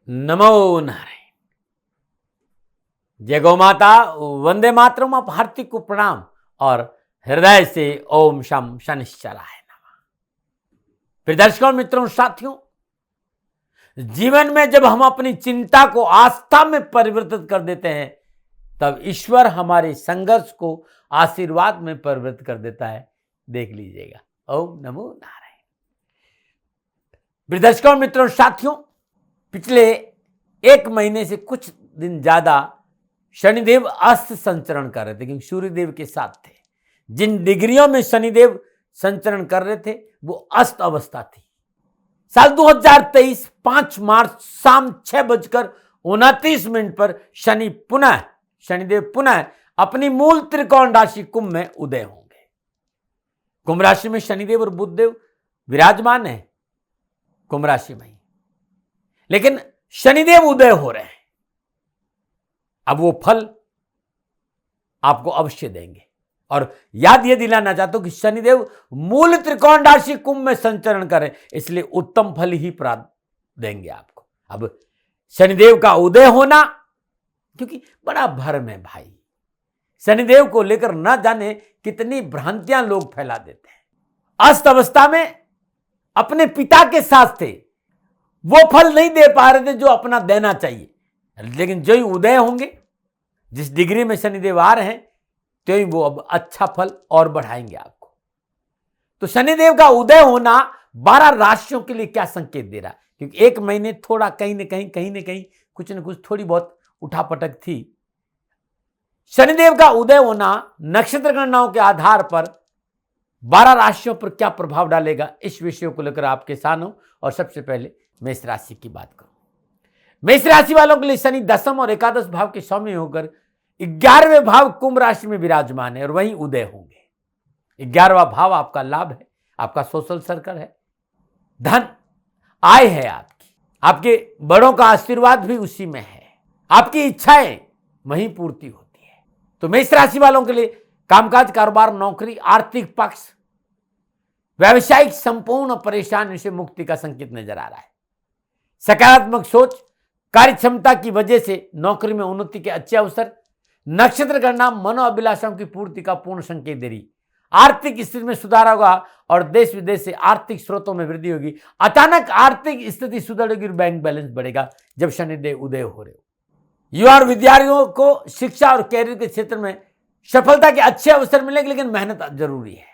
नमो नारायण। जय गौ माता, वंदे मातरम। आप हार्दिक को प्रणाम और हृदय से ओम शम शनिश्चराय नमः। प्रिय दर्शकों, मित्रों, साथियों, जीवन में जब हम अपनी चिंता को आस्था में परिवर्तित कर देते हैं तब ईश्वर हमारे संघर्ष को आशीर्वाद में परिवर्तित कर देता है। देख लीजिएगा। ओम नमो नारायण। प्रिय दर्शकों, मित्रों, साथियों, पिछले एक महीने से कुछ दिन ज्यादा शनिदेव अस्त संचरण कर रहे थे, क्योंकि सूर्यदेव के साथ थे। जिन डिग्रियों में शनिदेव संचरण कर रहे थे वो अस्त अवस्था थी। साल 2023 5 मार्च शाम 6:29 पर शनिदेव पुनः अपनी मूल त्रिकोण राशि कुंभ में उदय होंगे। कुंभ राशि में शनिदेव और बुधदेव विराजमान है कुंभ राशि में, लेकिन शनिदेव उदय हो रहे हैं। अब वो फल आपको अवश्य देंगे। और याद ये दिलाना चाहता हूं कि शनिदेव मूल त्रिकोण राशि कुंभ में संचरण करें, इसलिए उत्तम फल ही प्राप्त देंगे आपको। अब शनिदेव का उदय होना, क्योंकि बड़ा भ्रम है भाई, शनिदेव को लेकर ना जाने कितनी भ्रांतियां लोग फैला देते हैं। अस्त अवस्था में अपने पिता के साथ थे, वो फल नहीं दे पा रहे थे जो अपना देना चाहिए, लेकिन जो ही उदय होंगे, जिस डिग्री में शनिदेव आ रहे हैं, तो ही वो अब अच्छा फल और बढ़ाएंगे आपको। तो शनिदेव का उदय होना 12 राशियों के लिए क्या संकेत दे रहा है? क्योंकि एक महीने थोड़ा कहीं ना कहीं कुछ न कुछ थोड़ी बहुत उठापटक थी। शनिदेव का उदय होना नक्षत्र गणनाओं के आधार पर 12 राशियों पर क्या प्रभाव डालेगा, इस विषय को लेकर आपके सामने हूं। और सबसे पहले मेष राशि की बात करूं। मेष राशि वालों के लिए शनि दशम और एकादश भाव के स्वामी होकर 11वें भाव कुंभ राशि में विराजमान है और वहीं उदय होंगे। 11वां भाव आपका लाभ है, आपका सोशल सर्कल है, धन आय है आपके बड़ों का आशीर्वाद भी उसी में है, आपकी इच्छाएं वहीं पूर्ति होती है। तो मेष राशि वालों के लिए कामकाज, कारोबार, नौकरी, आर्थिक पक्ष, व्यावसायिक संपूर्ण परेशानी से मुक्ति का संकेत नजर आ रहा है। सकारात्मक सोच, कार्य क्षमता की वजह से नौकरी में उन्नति के अच्छे अवसर, नक्षत्र गणना मनोअभिलाषाओं की पूर्ति का पूर्ण संकेत दे रही। आर्थिक स्थिति में सुधार होगा और देश विदेश से आर्थिक स्रोतों में वृद्धि होगी। अचानक आर्थिक स्थिति सुधरेगी और बैंक बैलेंस बढ़ेगा जब शनिदेव उदय हो रहे हो। युवा और विद्यार्थियों को शिक्षा और कैरियर के क्षेत्र में सफलता के अच्छे अवसर मिलेंगे, लेकिन मेहनत जरूरी है,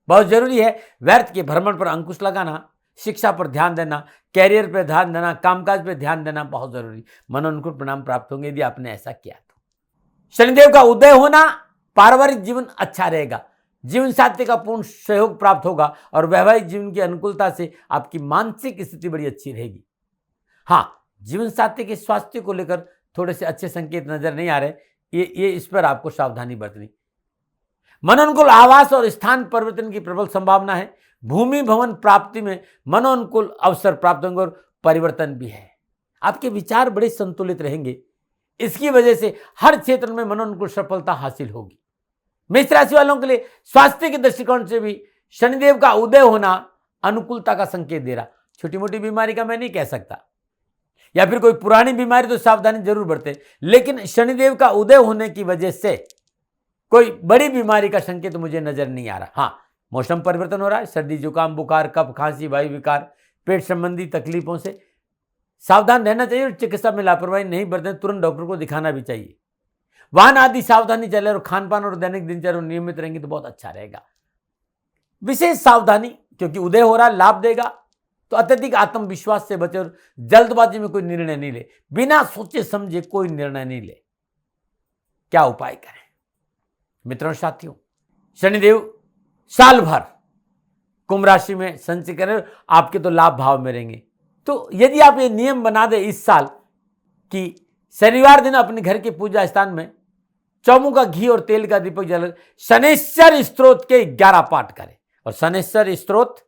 बहुत जरूरी है। व्यर्थ के भ्रमण पर अंकुश लगाना, शिक्षा पर ध्यान देना, कैरियर पर ध्यान देना, कामकाज पर ध्यान देना बहुत जरूरी। मनोनुकूल परिणाम प्राप्त होंगे यदि आपने ऐसा किया तो। शनिदेव का उदय होना, पारिवारिक जीवन अच्छा रहेगा, जीवन साथी का पूर्ण सहयोग प्राप्त होगा और वैवाहिक जीवन की अनुकूलता से आपकी मानसिक स्थिति बड़ी अच्छी रहेगी। हाँ, जीवन साथी के स्वास्थ्य को लेकर थोड़े से अच्छे संकेत नजर नहीं आ रहे, ये इस पर आपको सावधानी बरतनी। मनोनुकूल आवास और स्थान परिवर्तन की प्रबल संभावना है। भूमि भवन प्राप्ति में मनोनुकूल अवसर प्राप्त होंगे और परिवर्तन भी है। आपके विचार बड़े संतुलित रहेंगे, इसकी वजह से हर क्षेत्र में मनोनुकूल सफलता हासिल होगी। मेष राशि वालों के लिए स्वास्थ्य के दृष्टिकोण से भी शनिदेव का उदय होना अनुकूलता का संकेत दे रहा। छोटी मोटी बीमारी का मैं नहीं कह सकता, या फिर कोई पुरानी बीमारी तो सावधानी जरूर बरते, लेकिन शनिदेव का उदय होने की वजह से कोई बड़ी बीमारी का संकेत तो मुझे नजर नहीं आ रहा। हाँ, मौसम परिवर्तन हो रहा है, सर्दी, जुकाम, बुखार, कफ, खांसी, वायु विकार, पेट संबंधी तकलीफों से सावधान रहना चाहिए और चिकित्सा में लापरवाही नहीं बरतें, तुरंत डॉक्टर को दिखाना भी चाहिए। वाहन आदि सावधानी चले और खान पान और दैनिक दिनचर्या नियमित रहेंगे तो बहुत अच्छा रहेगा। विशेष सावधानी, क्योंकि उदय हो रहा, लाभ देगा, तो अत्यधिक आत्मविश्वास से बचे और जल्दबाजी में कोई निर्णय नहीं ले, बिना सोचे समझे कोई निर्णय नहीं ले। क्या उपाय करें मित्रों, साथियों? शनिदेव साल भर कुंभ राशि में संचय करें, आपके तो लाभ भाव में रहेंगे। तो यदि आप ये नियम बना दे इस साल कि शनिवार दिन अपने घर के पूजा स्थान में चौमुखा घी और तेल का दीपक जल शनेश्वर स्तोत्र के 11 पाठ करें। और शनेश्वर स्तोत्र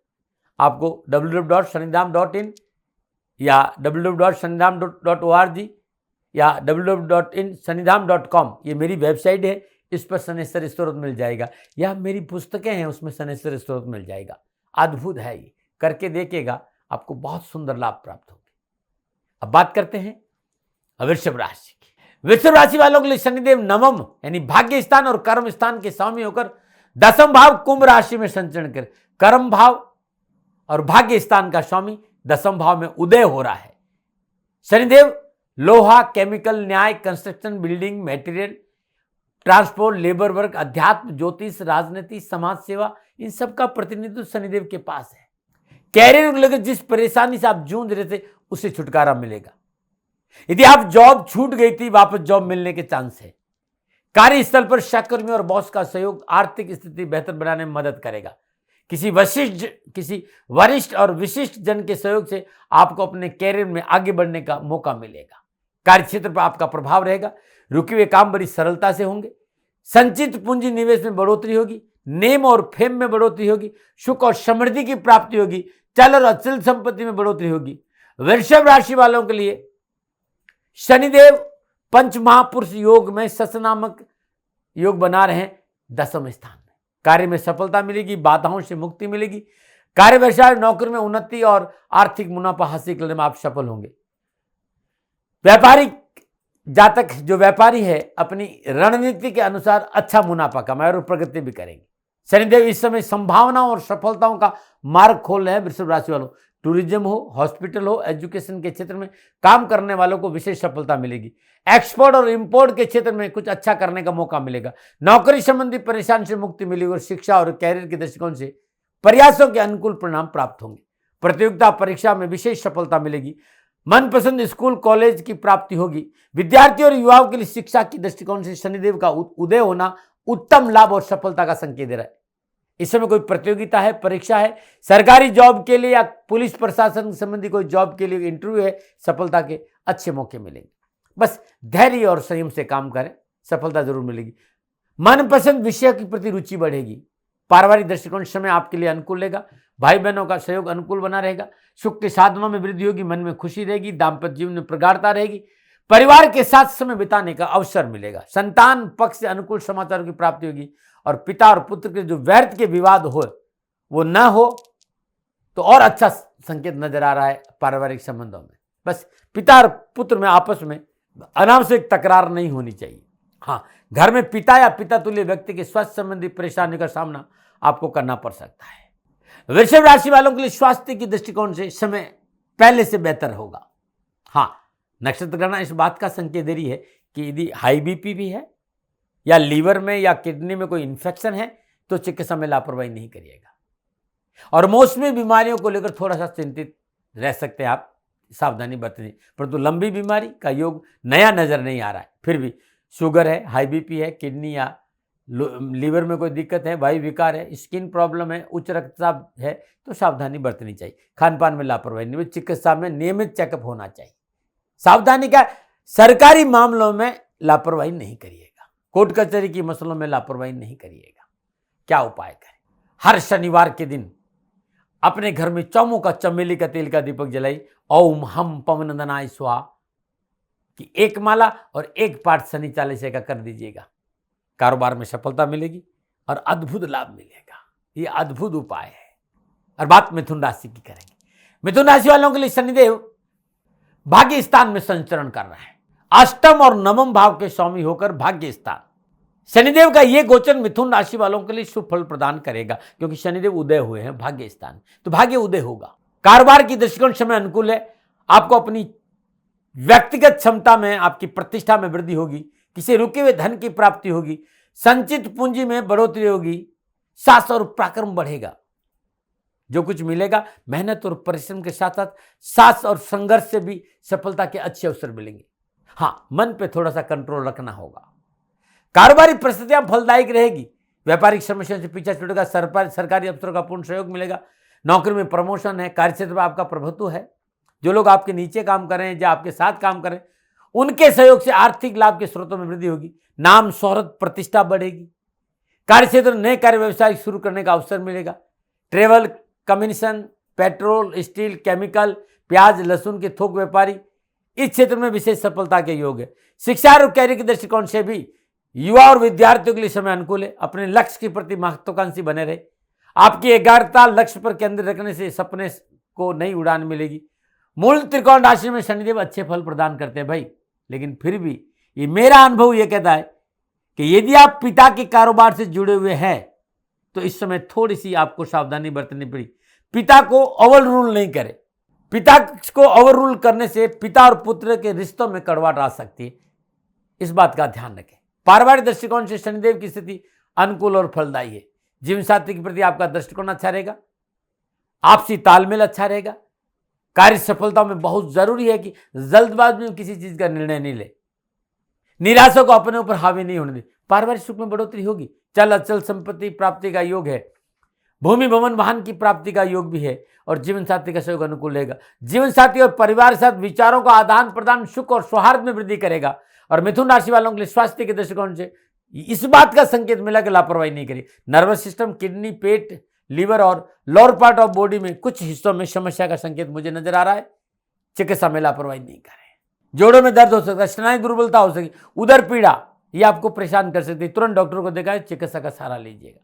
आपको www.shanidham.in या www.shanidham.org या www.shanidham.com, ये मेरी वेबसाइट है, इस पर शनेश्वर स्तोत्र मिल जाएगा। या मेरी पुस्तकें हैं, उसमें शनेश्वर स्तोत्र मिल जाएगा। अद्भुत है, ये करके देखिएगा, आपको बहुत सुंदर लाभ प्राप्त होगा। अब बात करते हैं वृषभ राशि की। वृषभ राशि वालों के लिए शनिदेव नवम यानी भाग्य स्थान और कर्म स्थान के स्वामी होकर दसम भाव कुंभ राशि में संचरण कर कर्म भाव और भाग्य स्थान का स्वामी दसम भाव में उदय हो रहा है। शनिदेव लोहा, केमिकल, न्याय, construction, building, material, transport, labour work, अध्यात्म, ज्योतिष, राजनीति, समाज सेवा, इन सब का प्रतिनिधित्व शनिदेव के पास है। कैरियर को लेकर जिस परेशानी से आप जूझ रहे थे उससे छुटकारा मिलेगा। यदि आप जॉब छूट गई थी, वापस जॉब मिलने के चांस है। कार्यस्थल पर सहकर्मियों और बॉस का सहयोग आर्थिक स्थिति बेहतर बनाने में मदद करेगा। किसी वरिष्ठ और विशिष्ट जन के सहयोग से आपको अपने कैरियर में आगे बढ़ने का मौका मिलेगा। कार्यक्षेत्र पर आपका प्रभाव रहेगा। रुके हुए काम बड़ी सरलता से होंगे। संचित पूंजी निवेश में बढ़ोतरी होगी। नेम और फेम में बढ़ोतरी होगी। सुख और समृद्धि की प्राप्ति होगी। चल और अचल संपत्ति में बढ़ोतरी होगी। वृषभ राशि वालों के लिए शनिदेव पंच महापुरुष योग में सस नामक योग बना रहे हैं दसम स्थान में। कार्य में सफलता मिलेगी। बाधाओं से मुक्ति मिलेगी। कार्य व्यवसाय नौकरी में उन्नति और आर्थिक मुनाफा हासिल करने में आप सफल होंगे। व्यापारिक जातक जो व्यापारी है अपनी रणनीति के अनुसार अच्छा मुनाफा कमाए और प्रगति भी करेंगे। शनिदेव इस समय संभावनाओं और सफलताओं का मार्ग खोल रहे हैं वृषभ राशि वालों। टूरिज्म हो, हॉस्पिटल हो, एजुकेशन के क्षेत्र में काम करने वालों को विशेष सफलता मिलेगी। एक्सपोर्ट और इंपोर्ट के क्षेत्र में कुछ अच्छा करने का मौका मिलेगा। नौकरी संबंधी परेशानी से मुक्ति मिलेगी और शिक्षा और कैरियर के दृष्टिकोण से प्रयासों के अनुकूल परिणाम प्राप्त होंगे। प्रतियोगिता परीक्षा में विशेष सफलता मिलेगी। मनपसंद स्कूल कॉलेज की प्राप्ति होगी। विद्यार्थियों और युवाओं के लिए शिक्षा की दृष्टिकोण से शनिदेव का उदय होना उत्तम लाभ और सफलता का संकेत दे रहा है। इस समय कोई प्रतियोगिता है, परीक्षा है, सरकारी जॉब के लिए या पुलिस प्रशासन संबंधी कोई जॉब के लिए इंटरव्यू है, सफलता के अच्छे मौके मिलेंगे। बस धैर्य और संयम से काम करें, सफलता जरूर मिलेगी। मनपसंद विषय की प्रति रुचि बढ़ेगी। पारिवारिक दृष्टिकोण समय आपके लिए अनुकूल रहेगा। भाई बहनों का सहयोग अनुकूल बना रहेगा। सुख के साधनों में वृद्धि होगी। मन में खुशी रहेगी। दाम्पत्य जीवन में प्रगाढ़ता रहेगी। परिवार के साथ समय बिताने का अवसर मिलेगा। संतान पक्ष से अनुकूल समाचारों की प्राप्ति होगी और पिता और पुत्र के जो व्यर्थ के विवाद हो वो न हो तो और अच्छा संकेत नजर आ रहा है पारिवारिक संबंधों में। बस पिता और पुत्र में आपस में अनावश्यक तकरार नहीं होनी चाहिए। हाँ, घर में पिता या पिता तुल्य व्यक्ति के स्वास्थ्य संबंधी परेशानी का सामना आपको करना पड़ सकता है। वृषभ राशि वालों के लिए स्वास्थ्य की दृष्टिकोण से समय पहले से बेहतर होगा। हाँ, नक्षत्र गणना इस बात का संकेत दे रही है कि यदि हाई बीपी भी है या लीवर में या किडनी में कोई इन्फेक्शन है तो चिकित्सा में लापरवाही नहीं करिएगा। और मौसमी बीमारियों को लेकर थोड़ा सा चिंतित रह सकते हैं आप, सावधानी बरतनी। परंतु लंबी बीमारी का योग नया नजर नहीं आ रहा है। फिर भी शुगर है, हाई बीपी है, किडनी या लीवर में कोई दिक्कत है, वायु विकार है, स्किन प्रॉब्लम है, उच्च रक्तचाप है तो सावधानी बरतनी चाहिए। खान पान में लापरवाही नहीं, चिकित्सा में नियमित चेकअप होना चाहिए। सावधानी का सरकारी मामलों में लापरवाही नहीं करिएगा। कोर्ट कचहरी की मसलों में लापरवाही नहीं करिएगा। क्या उपाय करें? हर शनिवार के दिन अपने घर में चौमुखा चमेली का तेल का दीपक जलाई ओम हम पवनंदनाय स्वाहा की एक माला और एक पाठ शनि चालीसा का कर दीजिएगा। कारोबार में सफलता मिलेगी और अद्भुत लाभ मिलेगा। ये अद्भुत उपाय है। और बात मिथुन राशि की करेंगे। मिथुन राशि वालों के लिए शनिदेव भाग्य स्थान में संचरण कर रहे हैं। अष्टम और नवम भाव के स्वामी होकर भाग्य स्थान। शनिदेव का यह गोचर मिथुन राशि वालों के लिए शुभ फल प्रदान करेगा क्योंकि शनिदेव उदय हुए हैं भाग्य स्थान, तो भाग्य उदय होगा। कारोबार की दृष्टिकोण समय अनुकूल है। आपको अपनी व्यक्तिगत क्षमता में, आपकी प्रतिष्ठा में वृद्धि होगी। किसी रुके हुए धन की प्राप्ति होगी। संचित पूंजी में बढ़ोतरी होगी। साहस और पराक्रम बढ़ेगा। जो कुछ मिलेगा मेहनत और परिश्रम के साथ साथ साहस और संघर्ष से भी सफलता के अच्छे अवसर मिलेंगे। हाँ, मन पे थोड़ा सा कंट्रोल रखना होगा। कारोबारी परिस्थितियां फलदायक रहेगी। व्यापारिक समस्या से पीछा छूटेगा। सरकारी अफसरों का पूर्ण सहयोग मिलेगा। नौकरी में प्रमोशन है। कार्यक्षेत्र में आपका प्रभुत्व है। जो लोग आपके नीचे काम कर रहे हैं या आपके साथ काम करें उनके सहयोग से आर्थिक लाभ के स्रोतों में वृद्धि होगी। नाम, शोहरत, प्रतिष्ठा बढ़ेगी। कार्यक्षेत्र में नए कार्य व्यवसाय शुरू करने का अवसर मिलेगा। Travel, commission, petrol, steel, chemical, प्याज, लहसुन के थोक व्यापारी, इस क्षेत्र में विशेष सफलता के योग है। शिक्षा और कैरियर के दृष्टिकोण से भी युवा और विद्यार्थियों के लिए समय अनुकूल है। अपने लक्ष्य के प्रति महत्वाकांक्षी बने रहे। आपकी एकाग्रता लक्ष्य पर केंद्रित रखने से सपने को नई उड़ान मिलेगी। मूल त्रिकोण राशि में शनिदेव अच्छे फल प्रदान करते हैं भाई, लेकिन फिर भी ये मेरा अनुभव ये कहता है कि यदि आप पिता के कारोबार से जुड़े हुए हैं तो इस समय थोड़ी सी आपको सावधानी बरतनी पड़ी। पिता को ओवर रूल नहीं करें। पिता को ओवर रूल करने से पिता और पुत्र के रिश्तों में कड़वाहट आ सकती है, इस बात का ध्यान रखें। पारिवारिक दृष्टिकोण से शनिदेव की स्थिति अनुकूल और फलदायी है। जीवन साथी के प्रति आपका दृष्टिकोण अच्छा रहेगा, आपसी तालमेल अच्छा रहेगा। कार्य सफलता में बहुत जरूरी है कि जल्दबाजी में किसी चीज का निर्णय नहीं ले, निराशा को अपने ऊपर हावी नहीं होने दे। पारिवारिक सुख में बढ़ोतरी होगी। चल अचल संपत्ति प्राप्ति का योग है, भूमि भवन वाहन की प्राप्ति का योग भी है और जीवन साथी का सहयोग अनुकूल रहेगा। जीवन साथी और परिवार के साथ विचारों का आदान प्रदान सुख और सौहार्द में वृद्धि करेगा। और मिथुन राशि वालों के लिए स्वास्थ्य के दृष्टिकोण से इस बात का संकेत मिला कि लापरवाही नहीं करिए। नर्वस सिस्टम, किडनी, पेट, लीवर और लोअर पार्ट ऑफ बॉडी में कुछ हिस्सों में समस्या का संकेत मुझे नजर आ रहा है। चिकित्सा में लापरवाही नहीं करें। जोड़ों में दर्द हो सकता है, स्नायु दुर्बलता हो सकती, उदर पीड़ा ये आपको परेशान कर सकती है। तुरंत डॉक्टर को दिखाएं, चिकित्सा का सहारा लीजिएगा।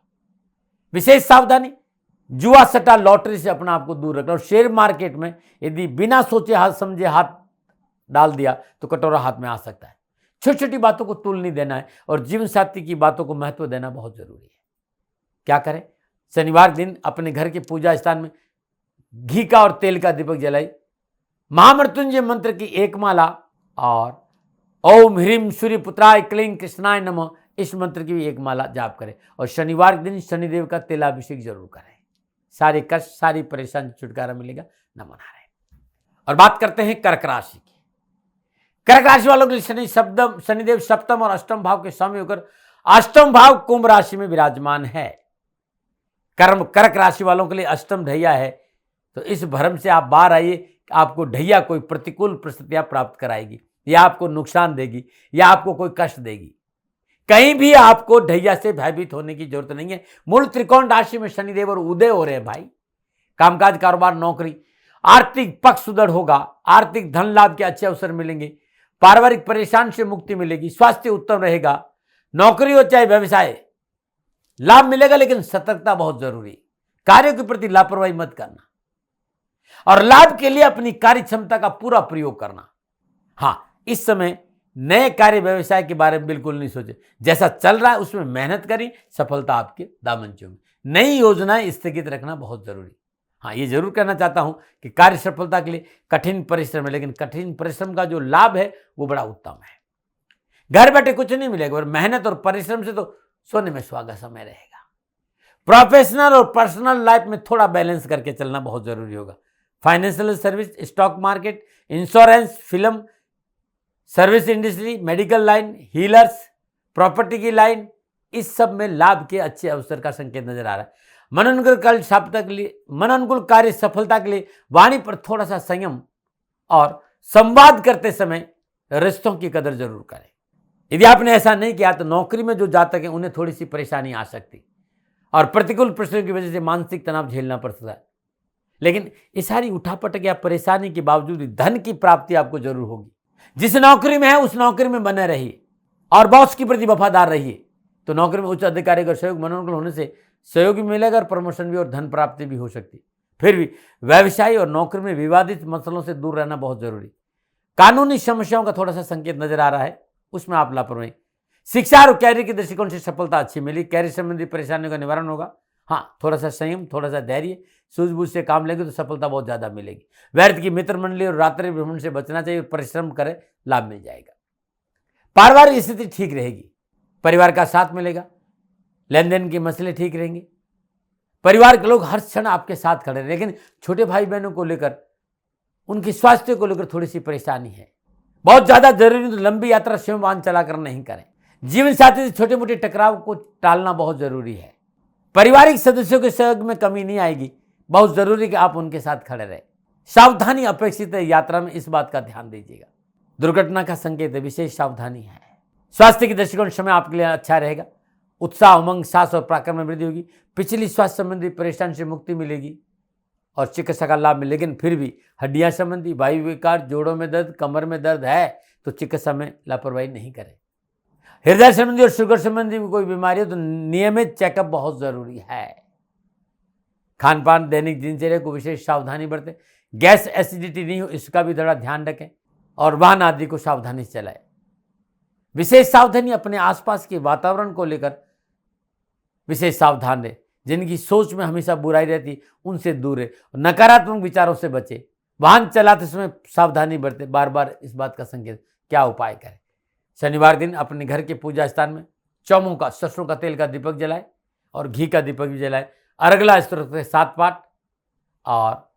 विशेष सावधानी, जुआ सट्टा लॉटरी से अपना आपको दूर रखना। और शेयर मार्केट में यदि बिना सोचे हाथ समझे हाथ डाल दिया तो कटोरा हाथ में आ सकता है। छोटी छोटी बातों को तुल नहीं देना है और जीवन साथी की बातों को महत्व देना बहुत जरूरी है। क्या करें? शनिवार दिन अपने घर के पूजा स्थान में घी का और तेल का दीपक जलाई, महामृत्युंजय मंत्र की एक माला और ओम ह्रीम सूर्य पुत्राय क्लीं कृष्णाय नमः इस मंत्र की भी एक माला जाप करें। और शनिवार के दिन शनिदेव का तेलाभिषेक जरूर करें। सारे कष्ट, सारी परेशानी छुटकारा मिलेगा। नमो नारायण। और बात करते हैं कर्क राशि की। कर्क राशि वालों के लिए शनिदेव सप्तम और अष्टम भाव के स्वामी होकर अष्टम भाव कुंभ राशि में विराजमान है। कर्क राशि वालों के लिए अष्टम ढैया है, तो इस भ्रम से आप बाहर आइए। आपको ढैया कोई प्रतिकूल परिस्थितियां प्राप्त कराएगी या आपको नुकसान देगी या आपको कोई कष्ट देगी। कहीं भी आपको ढैया से भयभीत होने की जरूरत नहीं है। मूल त्रिकोण राशि में शनिदेव और उदय हो रहे हैं भाई। कामकाज, कारोबार, नौकरी, आर्थिक पक्ष सुदृढ़ होगा। आर्थिक धन लाभ के अच्छे अवसर मिलेंगे। पारिवारिक परेशान से मुक्ति मिलेगी। स्वास्थ्य उत्तम रहेगा। नौकरी हो चाहे व्यवसाय, लाभ मिलेगा, लेकिन सतर्कता बहुत जरूरी। कार्यों के प्रति लापरवाही मत करना और लाभ के लिए अपनी कार्य क्षमता का पूरा प्रयोग करना। हाँ, इस समय नए कार्य व्यवसाय के बारे में बिल्कुल नहीं सोचे। जैसा चल रहा है उसमें मेहनत करी, सफलता आपके दामन चूमे। नई योजनाएं स्थगित रखना बहुत जरूरी। हाँ, ये जरूर कहना चाहता हूं कि कार्य सफलता के लिए कठिन परिश्रम है, लेकिन कठिन परिश्रम का जो लाभ है वो बड़ा उत्तम है। घर बैठे कुछ नहीं मिलेगा और मेहनत और परिश्रम से तो सोने में सुहागा समय रहेगा। प्रोफेशनल और पर्सनल लाइफ में थोड़ा बैलेंस करके चलना बहुत जरूरी होगा। Financial service, stock market, insurance, film, service industry, medical line, healers, property की लाइन, इस सब में लाभ के अच्छे अवसर का संकेत नजर आ रहा है। मनोनुकूल कार्य सफलता के लिए वाणी पर थोड़ा सा संयम और संवाद करते समय रिश्तों की कदर जरूर करें। यदि आपने ऐसा नहीं किया तो नौकरी में जो जातक हैं उन्हें थोड़ी सी परेशानी आ सकती और प्रतिकूल परिस्थितियों की वजह से मानसिक तनाव झेलना पड़ सकता है। लेकिन ये सारी उठापटक या परेशानी के बावजूद भी धन की प्राप्ति आपको जरूर होगी। जिस नौकरी में है उस नौकरी में बने रहिए और बॉस के प्रति वफादार रहिए, तो नौकरी में उच्च अधिकारी का सहयोग, मनोनुकूल होने से सहयोग भी मिलेगा और प्रमोशन भी और धन प्राप्ति भी हो सकती। फिर भी व्यवसाय और नौकरी में विवादित मसलों से दूर रहना बहुत जरूरी। कानूनी समस्याओं का थोड़ा सा संकेत नजर आ रहा है, उसमें आप लापरवाही। शिक्षा और कैरियर के दृष्टिकोण से सफलता अच्छी मिली। कैरियर संबंधी परेशानियों का निवारण होगा। हाँ, थोड़ा सा संयम, थोड़ा सा धैर्य, सूझबूझ से काम लेंगे तो सफलता बहुत ज्यादा मिलेगी। व्यर्थ की मित्र मंडली और रात्रि भ्रमण से बचना चाहिए। परिश्रम करें, लाभ मिल जाएगा। पारिवारिक स्थिति ठीक रहेगी। परिवार का साथ मिलेगा। लेन देन के मसले ठीक रहेंगे। परिवार के लोग हर क्षण आपके साथ खड़े हैं, लेकिन छोटे भाई बहनों को लेकर, उनके स्वास्थ्य को लेकर थोड़ी सी परेशानी है। बहुत ज्यादा जरूरी तो लंबी यात्रा स्वयं वाहन चलाकर नहीं करें। जीवन साथी से छोटे मोटे टकराव को टालना बहुत जरूरी है। पारिवारिक सदस्यों के सहयोग में कमी नहीं आएगी। बहुत जरूरी कि आप उनके साथ खड़े रहें। सावधानी अपेक्षित है यात्रा में, इस बात का ध्यान दीजिएगा। दुर्घटना का संकेत है, विशेष सावधानी है। स्वास्थ्य के दृष्टिकोण समय आपके लिए अच्छा रहेगा। उत्साह, उमंग, साहस और पराक्रम में वृद्धि होगी। पिछली स्वास्थ्य संबंधी परेशानी से मुक्ति मिलेगी और चिकित्सा का लाभ मिलेगा। लेकिन फिर भी हड्डियां संबंधी, वायु विकार, जोड़ों में दर्द, कमर में दर्द है तो चिकित्सा में लापरवाही नहीं करें। हृदय संबंधी और शुगर संबंधी कोई बीमारी हो तो नियमित चेकअप बहुत जरूरी है। खान पान, दैनिक दिनचर्या को विशेष सावधानी बरतें। गैस एसिडिटी नहीं हो इसका भी थोड़ा ध्यान रखें और वाहन आदि को सावधानी से चलाएं। विशेष सावधानी अपने आसपास के वातावरण को लेकर विशेष सावधान रहे। जिनकी सोच में हमेशा बुराई रहती उनसे दूर रहे, नकारात्मक विचारों से बचे। वाहन चलाते समय सावधानी बरते, बार बार इस बात का संकेत। क्या उपाय करें? शनिवार दिन अपने घर के पूजा स्थान में चौमुख का, सरसों का तेल का दीपक जलाए और घी का दीपक भी जलाए। अर्गला स्तोत्र के 7 पाठ और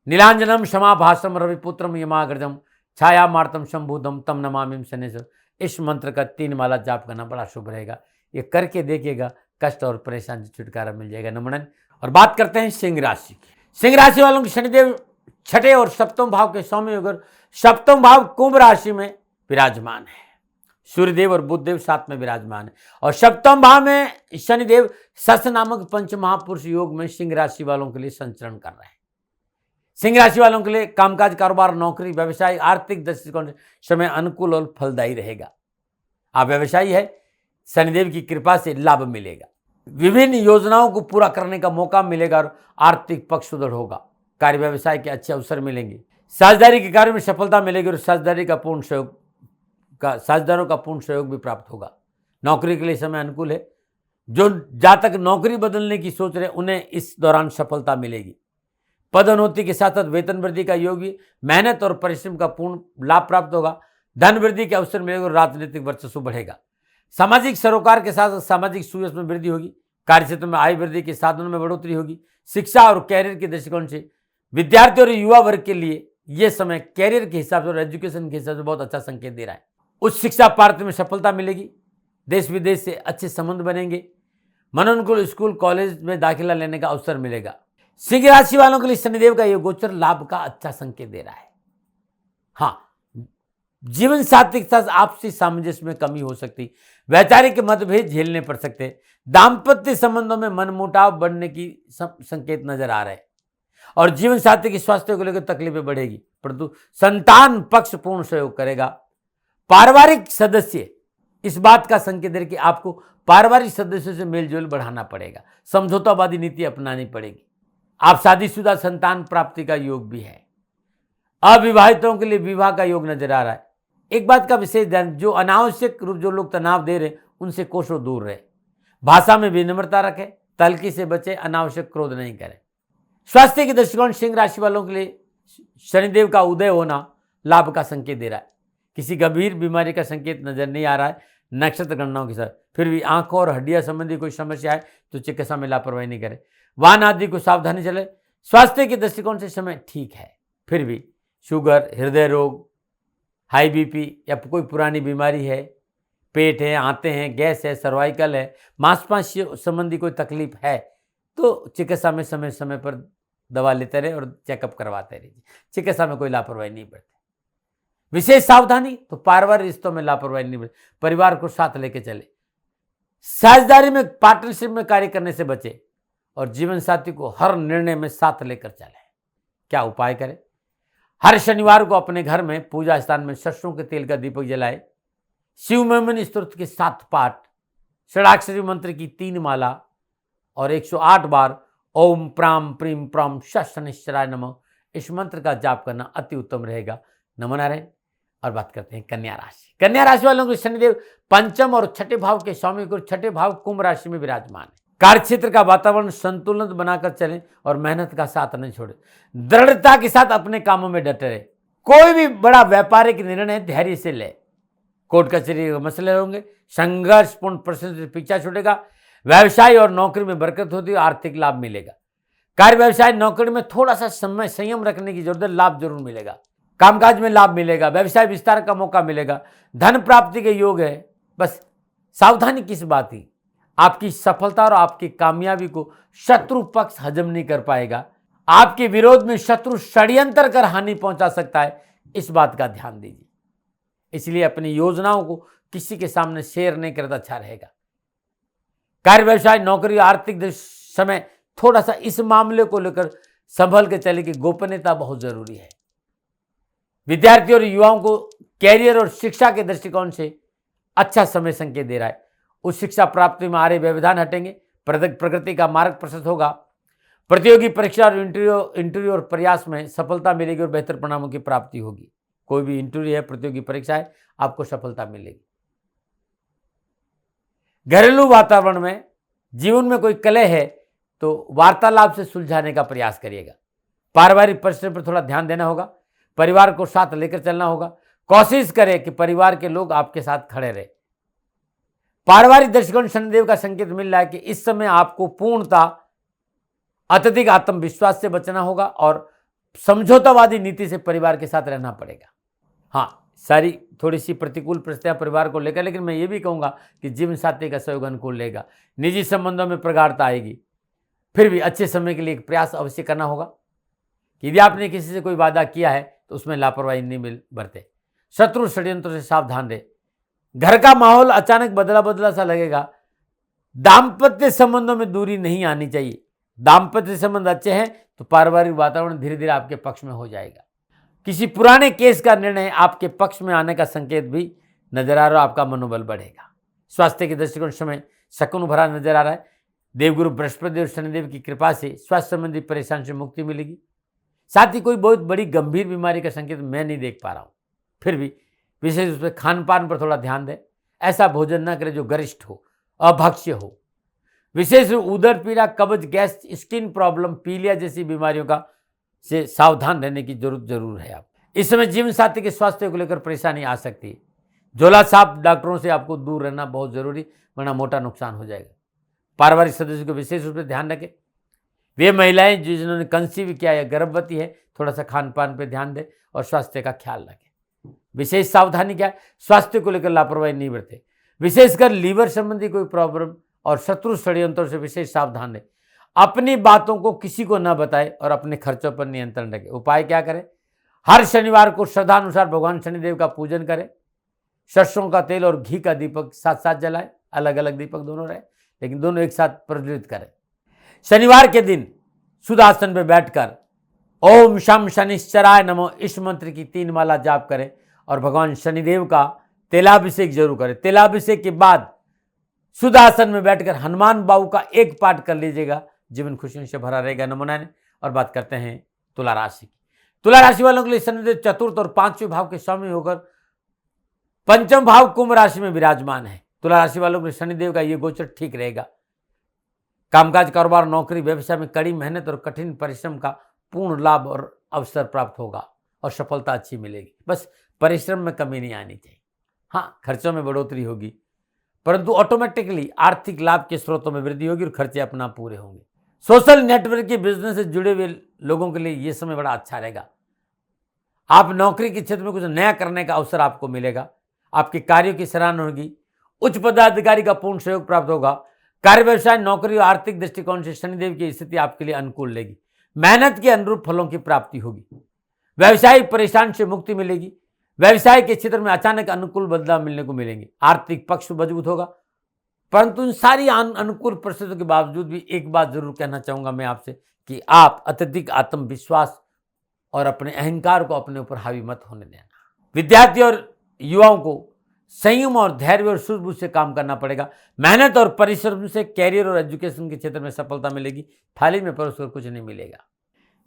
नीलांजनम क्षमाभाषम रविपुत्रम यमाग्रजम छाया मार्तम शंभुदम तम नमामिम शनेश्वर, इस मंत्र का 3 माला जाप करना बड़ा शुभ रहेगा। ये करके देखिएगा, कष्ट और परेशानी से छुटकारा मिल जाएगा। नमन। और बात करते हैं सिंह राशि की। सिंह राशि वालों की शनिदेव छठे और सप्तम भाव के स्वामी होकर सप्तम भाव कुंभ राशि में विराजमान है। सूर्यदेव और बुधदेव साथ में विराजमान है और सप्तम भाव में शनिदेव सस नामक पंच महापुरुष योग में सिंह राशि वालों के लिए संचरण कर रहे हैं। सिंह राशि वालों के लिए कामकाज, कारोबार, नौकरी, व्यवसाय, आर्थिक दृष्टिकोण से समय अनुकूल और फलदायी रहेगा। आप व्यवसायी है, शनिदेव की कृपा से लाभ मिलेगा। विभिन्न योजनाओं को पूरा करने का मौका मिलेगा और आर्थिक पक्ष सुदृढ़ होगा। कार्य व्यवसाय के अच्छे अवसर मिलेंगे। साझेदारी के कार्य में सफलता मिलेगी और साझेदारों का पूर्ण सहयोग भी प्राप्त होगा। नौकरी के लिए समय अनुकूल है। जो जातक नौकरी बदलने की सोच रहे उन्हें इस दौरान सफलता मिलेगी। पदोन्नति के साथ साथ वेतन वृद्धि का योग भी, मेहनत और परिश्रम का पूर्ण लाभ प्राप्त होगा। धन वृद्धि के अवसर मिलेगा और राजनीतिक वर्चस्व बढ़ेगा। सामाजिक सरोकार के साथ सामाजिक सुयश में वृद्धि होगी। कार्य क्षेत्र में आय वृद्धि के साधनों में बढ़ोतरी होगी। शिक्षा और कैरियर के दृष्टिकोण से विद्यार्थी और युवा वर्ग के लिए यह समय कैरियर के हिसाब से और एजुकेशन के हिसाब से बहुत अच्छा संकेत दे रहा है। उच्च शिक्षा प्राप्ति में सफलता मिलेगी। देश विदेश से अच्छे संबंध बनेंगे। मनोनुकूल स्कूल कॉलेज में दाखिला लेने का अवसर मिलेगा। सिंह राशि वालों के लिए शनिदेव का यह गोचर लाभ का अच्छा संकेत दे रहा है। हाँ, जीवन साथी के साथ आपसी सामंजस्य में कमी हो सकती, वैचारिक मतभेद झेलने पड़ सकते, दाम्पत्य संबंधों में मनमुटाव बढ़ने की संकेत नजर आ रहे हैं और जीवन साथी के स्वास्थ्य को लेकर तकलीफें बढ़ेगी, परंतु संतान पक्ष पूर्ण सहयोग करेगा। पारिवारिक सदस्य इस बात का संकेत दे कि आपको पारिवारिक सदस्यों से मेलजोल बढ़ाना पड़ेगा, समझौतावादी नीति अपनानी पड़ेगी। आप शादीशुदा, संतान प्राप्ति का योग भी है। अविवाहितों के लिए विवाह का योग नजर आ रहा है। एक बात का विशेष ध्यान, जो अनावश्यक रूप जो लोग तनाव दे रहे उनसे कोसों दूर रहे। भाषा में विनम्रता रखें, तल्खी से बचे, अनावश्यक क्रोध नहीं करें। स्वास्थ्य के दृष्टिकोण सिंह राशि वालों के लिए शनिदेव का उदय होना लाभ का संकेत दे रहा है। किसी गंभीर बीमारी का संकेत नजर नहीं आ रहा है नक्षत्र गणनाओं के साथ। फिर भी आंखों और हड्डियां संबंधी कोई समस्या है तो चिकित्सा में लापरवाही नहीं करें। वाहन आदि को सावधानी चले। स्वास्थ्य के दृष्टिकोण से समय ठीक है। फिर भी शुगर, हृदय रोग, हाई बीपी या कोई पुरानी बीमारी है, पेट है, आंतें हैं, गैस है, सर्वाइकल है, मांसपेशियों संबंधी कोई तकलीफ है तो चिकित्सा में समय समय पर दवा लेते रहे और चेकअप करवाते रहिए। चिकित्सा में कोई लापरवाही नहीं बरते। विशेष सावधानी तो पारिवारिक रिश्तों में लापरवाही नहीं बरते। परिवार को साथ लेके चले। साझेदारी में, पार्टनरशिप में कार्य करने से बचे और जीवन साथी को हर निर्णय में साथ लेकर चले। क्या उपाय करें? हर शनिवार को अपने घर में पूजा स्थान में सरसों के तेल का दीपक जलाए। शिव महिमन स्तोत्र के 7 पाठ, षडाक्षरी मंत्र की 3 माला और 108 बार ओम प्राम प्रीम प्राम शनिश्चराय नमः, इस मंत्र का जाप करना अति उत्तम रहेगा। नमो नारायण। और बात करते हैं कन्या राशि। कन्या राशि वालों को शनिदेव पंचम और छठे भाव के स्वामी को छठे भाव कुंभ राशि में विराजमान है। कार्य क्षेत्र का वातावरण संतुलित बनाकर चलें और मेहनत का साथ नहीं छोड़े। दृढ़ता के साथ अपने कामों में डटे रहे। कोई भी बड़ा व्यापारिक निर्णय धैर्य से ले। कोर्ट कचहरी के मसले होंगे, संघर्षपूर्ण परिस्थिति से पीछा छूटेगा। व्यवसाय और नौकरी में बरकत होती है, आर्थिक लाभ मिलेगा। कार्य व्यवसाय नौकरी में थोड़ा सा समय संयम रखने की जरूरत है, लाभ जरूर मिलेगा। कामकाज में लाभ मिलेगा, व्यवसाय विस्तार का मौका मिलेगा, धन प्राप्ति के योग है। बस सावधानी किस बात की, आपकी सफलता और आपकी कामयाबी को शत्रु पक्ष हजम नहीं कर पाएगा। आपके विरोध में शत्रु षड्यंत्र कर हानि पहुंचा सकता है, इस बात का ध्यान दीजिए। इसलिए अपनी योजनाओं को किसी के सामने शेयर नहीं करता अच्छा रहेगा। कार्य व्यवसाय नौकरी आर्थिक समय थोड़ा सा इस मामले को लेकर संभल के चले कि गोपनीयता बहुत जरूरी है। विद्यार्थियों और युवाओं को कैरियर और शिक्षा के दृष्टिकोण से अच्छा समय संकेत दे रहा है। उस शिक्षा प्राप्ति में आ रहे व्यवधान हटेंगे। प्रगति का मार्ग प्रशस्त होगा। प्रतियोगी परीक्षा और इंटरव्यू और प्रयास में सफलता मिलेगी और बेहतर परिणामों की प्राप्ति होगी। कोई भी इंटरव्यू है, प्रतियोगी परीक्षा है, आपको सफलता मिलेगी। घरेलू वातावरण में जीवन में कोई कलह है तो वार्तालाप से सुलझाने का प्रयास करिएगा। पारिवारिक परिश्रम पर थोड़ा ध्यान देना होगा। परिवार को साथ लेकर चलना होगा। कोशिश करें कि परिवार के लोग आपके साथ खड़े रहे। पारिवारिक दृष्टिकोण शनिदेव का संकेत मिल रहा है कि इस समय आपको पूर्णता अत्यधिक आत्मविश्वास से बचना होगा और समझौतावादी नीति से परिवार के साथ रहना पड़ेगा। हाँ, सारी थोड़ी सी प्रतिकूल परिस्थितियां परिवार को लेकर, लेकिन मैं ये भी कहूंगा कि जीवन साथी का सहयोग अनुकूल रहेगा। निजी संबंधों में प्रगाढ़ता आएगी। फिर भी अच्छे समय के लिए एक प्रयास अवश्य करना होगा। यदि आपने किसी से कोई वादा किया है तो उसमें लापरवाही नहीं बरते। शत्रु षड्यंत्रों से सावधान रहे। घर का माहौल अचानक बदला बदला सा लगेगा। दाम्पत्य संबंधों में दूरी नहीं आनी चाहिए। दाम्पत्य संबंध अच्छे हैं तो पारिवारिक वातावरण धीरे धीरे आपके पक्ष में हो जाएगा। किसी पुराने केस का निर्णय आपके पक्ष में आने का संकेत भी नजर आ रहा है। आपका मनोबल बढ़ेगा। स्वास्थ्य के दृष्टिकोण समय शकुन भरा नजर आ रहा है। देवगुरु बृहस्पति और शनिदेव की कृपा से स्वास्थ्य संबंधी परेशानी से मुक्ति मिलेगी। साथ ही कोई बहुत बड़ी गंभीर बीमारी का संकेत मैं नहीं देख पा रहा हूँ। फिर भी विशेष रूप से खान पान पर थोड़ा ध्यान दें। ऐसा भोजन न करें जो गरिष्ठ हो, अभक्ष्य हो। विशेष रूप उदर पीड़ा, कब्ज, गैस, स्किन प्रॉब्लम, पीलिया जैसी बीमारियों का से सावधान रहने की जरूर है। आप इस समय जीवन साथी के स्वास्थ्य को लेकर परेशानी आ सकती है। झोला छाप डॉक्टरों से आपको दूर रहना बहुत जरूरी, वरना मोटा नुकसान हो जाएगा। पारिवारिक सदस्यों को विशेष रूप से ध्यान रखें। वे महिलाएं जिन्होंने कंसीव किया या गर्भवती है, थोड़ा सा खान पान पर ध्यान दें और स्वास्थ्य का ख्याल रखें। विशेष सावधानी क्या है? स्वास्थ्य को लेकर लापरवाही नहीं बरते। विशेषकर लीवर संबंधी कोई प्रॉब्लम और शत्रु षड्यंत्रों से विशेष सावधान रहे। अपनी बातों को किसी को न बताए और अपने खर्चों पर नियंत्रण रखें। उपाय क्या करें? हर शनिवार को श्रद्धानुसार भगवान शनिदेव का पूजन करें। सरसों का तेल और घी का दीपक साथ साथ जलाएं। अलग अलग दीपक दोनों रहे, लेकिन दोनों एक साथ प्रज्वलित करें। शनिवार के दिन शुद्ध आसन पर बैठकर ओम शम शनिश्चराय नमो इस मंत्र की 3 माला जाप करें और भगवान शनिदेव का तेलाभिषेक जरूर करें। तेलाभिषेक के बाद शुद्ध आसन में बैठकर हनुमान बाबू का एक पाठ कर लीजिएगा। जीवन खुशियों से भरा रहेगा। नमो नारायण। और बात करते हैं तुला राशि की। तुला राशि वालों के लिए शनिदेव चतुर्थ और 5वें भाव के स्वामी होकर 5वां भाव कुंभ राशि में विराजमान है। तुला राशि वालों के लिए शनिदेव का यह गोचर ठीक रहेगा। कामकाज, कारोबार, नौकरी, व्यवसाय में कड़ी मेहनत और कठिन परिश्रम का पूर्ण लाभ और अवसर प्राप्त होगा और सफलता अच्छी मिलेगी। बस परिश्रम में कमी नहीं आनी चाहिए। हाँ, खर्चों में बढ़ोतरी होगी, परंतु ऑटोमेटिकली आर्थिक लाभ के स्रोतों में वृद्धि होगी और खर्चे अपना पूरे होंगे। सोशल नेटवर्क के बिजनेस से जुड़े हुए लोगों के लिए यह समय बड़ा अच्छा रहेगा। आप नौकरी के क्षेत्र में कुछ नया करने का अवसर आपको मिलेगा। आपके कार्यों की सराहना होगी। उच्च पदाधिकारी का पूर्ण सहयोग प्राप्त होगा। कार्य, व्यवसाय, नौकरी और आर्थिक दृष्टिकोण से शनिदेव की स्थिति आपके लिए अनुकूल रहेगी। मेहनत के अनुरूप फलों की प्राप्ति होगी। व्यवसायिक परेशानी से मुक्ति मिलेगी। व्यवसाय के क्षेत्र में अचानक अनुकूल बदलाव मिलने को मिलेंगे। आर्थिक पक्ष मजबूत होगा। परंतु इन सारी अनुकूल परिस्थितियों के बावजूद भी एक बात जरूर कहना चाहूंगा मैं आपसे कि आप अत्यधिक आत्मविश्वास और अपने अहंकार को अपने ऊपर हावी मत होने देना। विद्यार्थी और युवाओं को संयम और धैर्य और सूझबूझ से काम करना पड़ेगा। मेहनत और परिश्रम से कैरियर और एजुकेशन के क्षेत्र में सफलता मिलेगी। थाली में परोसकर कुछ नहीं मिलेगा।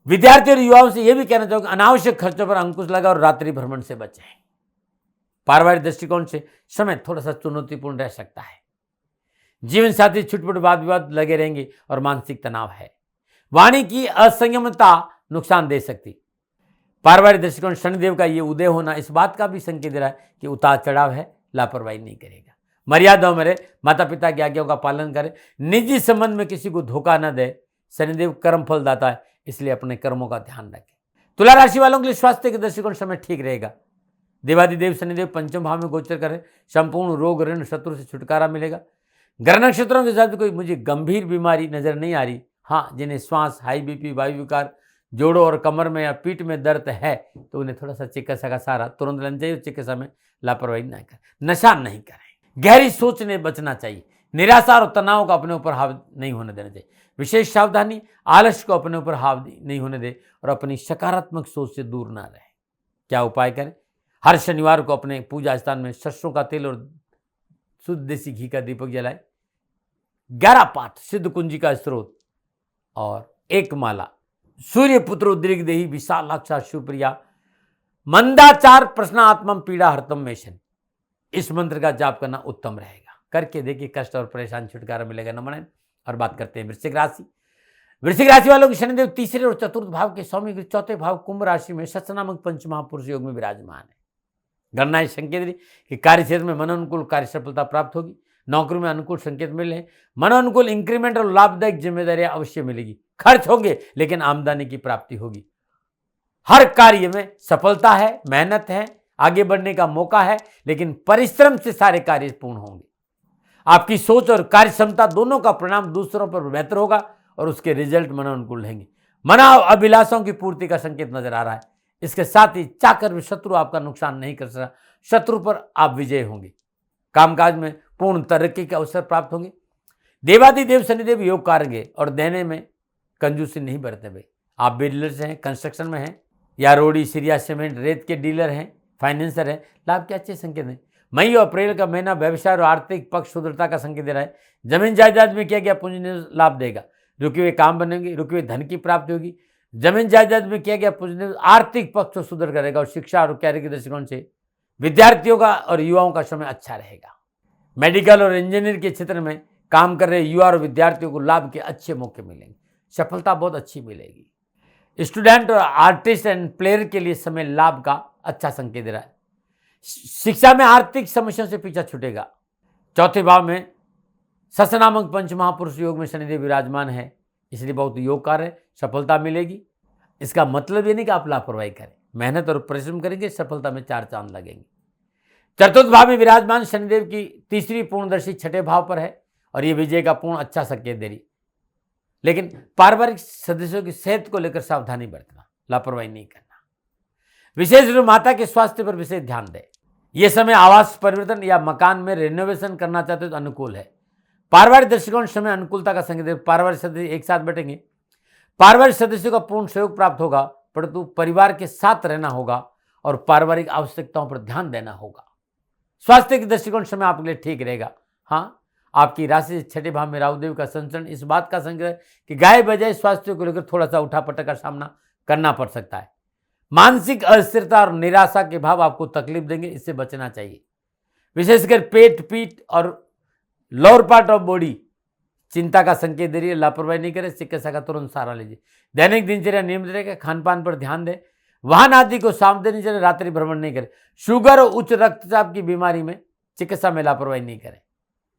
विद्यार्थी और युवाओं से यह भी कहना चाहूंगा, अनावश्यक खर्चों पर अंकुश लगा और रात्रि भ्रमण से बचें। पारिवारिक दृष्टिकोण से समय थोड़ा सा चुनौतीपूर्ण रह सकता है। जीवन साथी छुटपुट वाद विवाद लगे रहेंगे और मानसिक तनाव है। वाणी की असंयमता नुकसान दे सकती। पारिवारिक दृष्टिकोण शनिदेव का ये उदय होना इस बात का भी संकेत दे रहा है कि उतार चढ़ाव है, लापरवाही नहीं करेगा। मर्यादाओं में रहे, माता पिता की आज्ञाओं का पालन करें। निजी संबंध में किसी को धोखा न दे। शनिदेव कर्म फल दाता है, इसलिए अपने कर्मों का ध्यान रखें। तुला राशि वालों के लिए स्वास्थ्य के दृष्टिकोण समय ठीक रहेगा। देवादिदेव शनिदेव 5वें भाव में गोचर करें। संपूर्ण रोग, ऋण, शत्रु से छुटकारा मिलेगा। ग्रह नक्षत्रों के साथ कोई मुझे गंभीर बीमारी नजर नहीं आ रही। हाँ, जिन्हें श्वास, हाई बीपी, वायु विकार, जोड़ों और कमर में या पीठ में दर्द है तो उन्हें थोड़ा सा चिकित्सा का सहारा तुरंत लेना चाहिए। चिकित्सा में लापरवाही नहीं करें। नशा नहीं करें। गहरी सोच ने बचना चाहिए। निराशा और तनाव का अपने ऊपर हावी नहीं होने देना चाहिए। विशेष सावधानी, आलस्य को अपने ऊपर हावी नहीं होने दे और अपनी सकारात्मक सोच से दूर ना रहे। क्या उपाय करें? हर शनिवार को अपने पूजा स्थान में सरसों का तेल और शुद्ध देसी घी का दीपक जलाए। 11 पाठ सिद्ध कुंजी का स्त्रोत और एक माला। सूर्य पुत्र उद्रिक देही विशालाक्षा सुप्रिया मंदाचार प्रश्नात्मम पीड़ा हरतम मेशन। इस मंत्र का जाप करना उत्तम रहेगा। करके देखिए, कष्ट और परेशान छुटकारा मिलेगा। नमन। और बात करते हैं वृश्चिक राशि। वृश्चिक राशि वालों के शनिदेव तीसरे और चतुर्थ भाव के स्वामी चौथे भाव कुंभ राशि में शश नामक पंच महापुरुष योग में विराजमान है। गणना संकेत कि कार्य क्षेत्र में मनोनुकूल कार्य सफलता प्राप्त होगी। नौकरी में अनुकूल संकेत मिले। मनोनुकूल इंक्रीमेंट और लाभदायक जिम्मेदारियां अवश्य मिलेगी। खर्च होंगे लेकिन आमदनी की प्राप्ति होगी। हर कार्य में सफलता है, मेहनत है, आगे बढ़ने का मौका है, लेकिन परिश्रम से सारे कार्य पूर्ण होंगे। आपकी सोच और कार्य क्षमता दोनों का परिणाम दूसरों पर बेहतर होगा और उसके रिजल्ट मनोनुकूल रहेंगे। मना अभिलाषों की पूर्ति का संकेत नजर आ रहा है। इसके साथ ही चाकर भी शत्रु आपका नुकसान नहीं कर सकता। शत्रु पर आप विजय होंगे। कामकाज में पूर्ण तरक्की के अवसर प्राप्त होंगे। देवादिदेव शनिदेव योग कारक और देने में कंजूसी नहीं बरते भाई। आप बिल्डर्स हैं, कंस्ट्रक्शन में हैं, या रोडी सिरिया सीमेंट रेत के डीलर हैं, फाइनेंसर हैं, लाभ के अच्छे संकेत हैं। मई और अप्रैल का महीना व्यवसाय और आर्थिक पक्ष सुदृढ़ता का संकेत दे रहा है। जमीन जायदाद में किया गया पूंजी निवेश लाभ देगा। रुके हुए काम बनेंगे, रुके हुए धन की प्राप्ति होगी। जमीन जायदाद में किया गया पूंजी निवेश आर्थिक पक्ष को सुदृढ़ करेगा और शिक्षा और कैरियर के दृष्टिकोण से विद्यार्थियों का और युवाओं का समय अच्छा रहेगा। मेडिकल और इंजीनियर के क्षेत्र में काम कर रहे युवा और विद्यार्थियों को लाभ के अच्छे मौके मिलेंगे। सफलता बहुत अच्छी मिलेगी। स्टूडेंट और आर्टिस्ट एंड प्लेयर के लिए समय लाभ का अच्छा संकेत दे रहा है। शिक्षा में आर्थिक समस्याओं से पीछा छूटेगा। चौथे भाव में शश नामक पंच महापुरुष योग में शनिदेव विराजमान है, इसलिए बहुत योग कार्य सफलता मिलेगी। इसका मतलब ये नहीं कि आप लापरवाही करें, मेहनत और परिश्रम करेंगे, सफलता में चार चांद लगेंगे। चतुर्थ भाव में विराजमान शनिदेव की तीसरी पूर्णदर्शी छठे भाव पर है और ये विजय का पूर्ण अच्छा संकेत दे रही। लेकिन पारिवारिक सदस्यों की सेहत को लेकर सावधानी बरतना, लापरवाही नहीं करना। विशेष रूप माता के स्वास्थ्य पर विशेष ध्यान दें। यह समय आवास परिवर्तन या मकान में रेनोवेशन करना चाहते हो तो अनुकूल है। पारिवारिक दृष्टिकोण समय अनुकूलता का संकेत। पारिवारिक सदस्य एक साथ बैठेंगे। पारिवारिक सदस्यों का पूर्ण सहयोग प्राप्त होगा, परंतु परिवार के साथ रहना होगा और पारिवारिक आवश्यकताओं पर ध्यान देना होगा। स्वास्थ्य के दृष्टिकोण समय आपके लिए ठीक रहेगा। हाँ, आपकी राशि छठे भाव में राहुदेव का संचरण इस बात का संकेत है कि गाय बजाय स्वास्थ्य को लेकर थोड़ा सा उठापटक का सामना करना पड़ सकता है। मानसिक अस्थिरता और निराशा के भाव आपको तकलीफ देंगे, इससे बचना चाहिए। विशेषकर पेट, पीठ और लोअर पार्ट ऑफ बॉडी चिंता का संकेत दे रही है। लापरवाही नहीं करें, चिकित्सा का तुरंत सहारा लीजिए। दैनिक दिनचर्या नियमित रहेगा। खान पान पर ध्यान दें। वाहन आदि को सावधानी चले, रात्रि भ्रमण नहीं करें। शुगर और उच्च रक्तचाप की बीमारी में चिकित्सा में लापरवाही नहीं करें।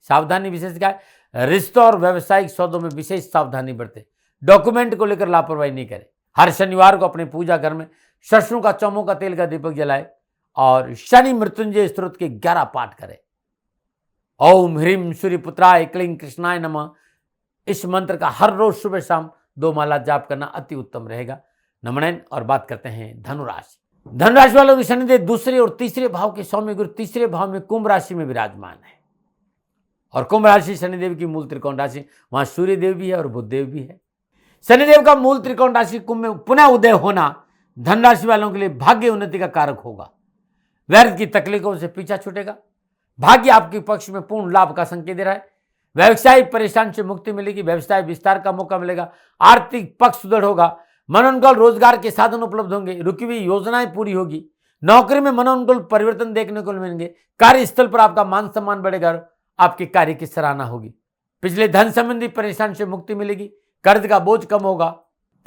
सावधानी विशेष क्या है? रिश्तों और व्यावसायिक सौदों में विशेष सावधानी बरतें। डॉक्यूमेंट को लेकर लापरवाही नहीं करें। हर शनिवार को अपने पूजा घर में सरसों का चौमों का तेल का दीपक जलाए और शनि मृत्युंजय स्त्रोत के 11 पाठ करें। ओम ह्रीम सूर्यपुत्राय क्लीं कृष्णाय नमः। इस मंत्र का हर रोज सुबह शाम 2 माला जाप करना अति उत्तम रहेगा। नमन। और बात करते हैं धनुराशि। धनुराशि वालों के शनिदेव दूसरे और तीसरे भाव के स्वामी गुरु तीसरे भाव में कुंभ राशि में विराजमान है और कुंभ राशि शनिदेव की मूल त्रिकोण राशि, वहां सूर्य देव भी है और बुध देव भी है। शनिदेव का मूल त्रिकोण राशि कुंभ में पुनः उदय होना धन राशि वालों के लिए भाग्य उन्नति का कारक होगा। व्यर्थ की तकलीफों से पीछा छूटेगा। भाग्य आपके पक्ष में पूर्ण लाभ का संकेत दे रहा है। व्यवसायिक परेशान से मुक्ति मिलेगी। व्यवसाय विस्तार का मौका मिलेगा। आर्थिक पक्ष सुदृढ़ होगा। मनोनुकूल रोजगार के साधन उपलब्ध होंगे। रुकी हुई योजनाएं पूरी होगी। नौकरी में मनोनुकूल परिवर्तन देखने को मिलेंगे। कार्यस्थल पर आपका मान सम्मान बढ़ेगा। आपके कार्य की सराहना होगी। पिछले धन संबंधी परेशान से मुक्ति मिलेगी। कर्ज का बोझ कम होगा।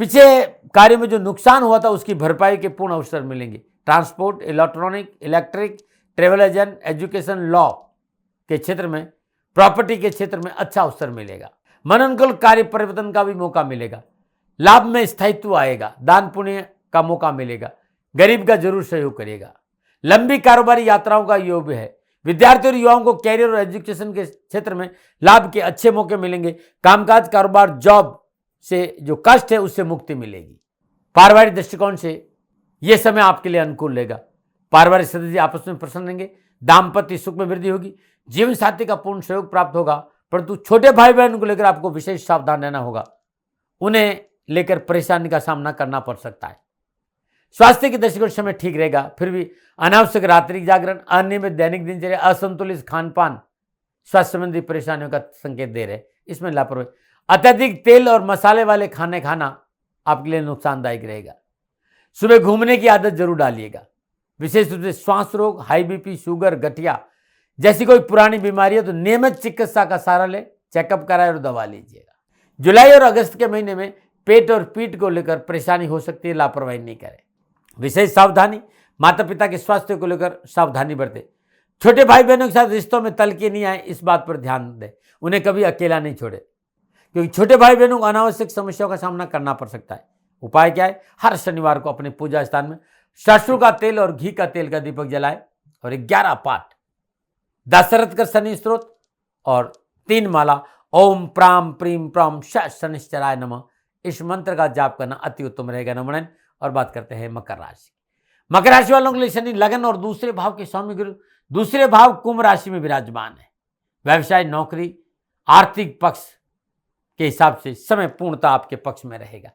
पीछे कार्य में जो नुकसान हुआ था उसकी भरपाई के पूर्ण अवसर मिलेंगे। Transport, electronic, electric, travel agent, education, law के क्षेत्र में, प्रॉपर्टी के क्षेत्र में अच्छा अवसर मिलेगा। मनोनुकूल कार्य परिवर्तन का भी मौका मिलेगा। लाभ में स्थायित्व आएगा। दान पुण्य का मौका मिलेगा। गरीब का जरूर सहयोग करिएगा। लंबी कारोबारी यात्राओं का योग है। विद्यार्थियों और युवाओं को कैरियर और एजुकेशन के क्षेत्र में लाभ के अच्छे मौके मिलेंगे। कामकाज, कारोबार, जॉब से जो कष्ट है उससे मुक्ति मिलेगी। पारिवारिक दृष्टिकोण से यह समय आपके लिए अनुकूल रहेगा। पारिवारिक सदस्य आपस में प्रसन्न रहेंगे। दाम्पत्य सुख में वृद्धि होगी। जीवन साथी का पूर्ण सहयोग प्राप्त होगा, परंतु छोटे भाई बहन को लेकर आपको विशेष सावधान रहना होगा। उन्हें लेकर परेशानी का सामना करना पड़ सकता है। स्वास्थ्य के दृष्टिकोण समय ठीक रहेगा, फिर भी अनावश्यक रात्रि जागरण, अनियमित दैनिक दिनचर्या, असंतुलित खान पान स्वास्थ्य संबंधी परेशानियों का संकेत दे रहे। इसमें लापरवाही। अत्यधिक तेल और मसाले वाले खाने खाना आपके लिए नुकसानदायक रहेगा। सुबह घूमने की आदत जरूर डालिएगा। विशेष रूप से श्वास रोग, हाई बीपी, शुगर, गठिया जैसी कोई पुरानी बीमारी है तो नियमित चिकित्सा का सहारा ले, चेकअप कराए और दवा लीजिएगा। जुलाई और अगस्त के महीने में पेट और पीठ को लेकर परेशानी हो सकती है, लापरवाही नहीं करें। विशेष सावधानी, माता पिता के स्वास्थ्य को लेकर सावधानी बरतें। छोटे भाई बहनों के साथ रिश्तों में तलके नहीं आए, इस बात पर ध्यान दें। उन्हें कभी अकेला नहीं छोड़े, क्योंकि छोटे भाई बहनों को अनावश्यक समस्याओं का सामना करना पड़ सकता है। उपाय क्या है? हर शनिवार को अपने पूजा स्थान में सरसों का तेल और घी का तेल का दीपक जलाए और 11 पाठ दशरथ का शनि स्त्रोत और 3 माला ओम प्राम प्रीम प्राम शनिश्चराय नमः इस मंत्र का जाप करना अति उत्तम रहेगा। नमन। और बात करते हैं मकर राशि। मकर राशि वालों के लिए शनि लगन और दूसरे भाव के स्वामी गुरु दूसरे भाव कुंभ राशि में विराजमान है। व्यवसाय, नौकरी, आर्थिक पक्ष के हिसाब से समय पूर्णतः आपके पक्ष में रहेगा।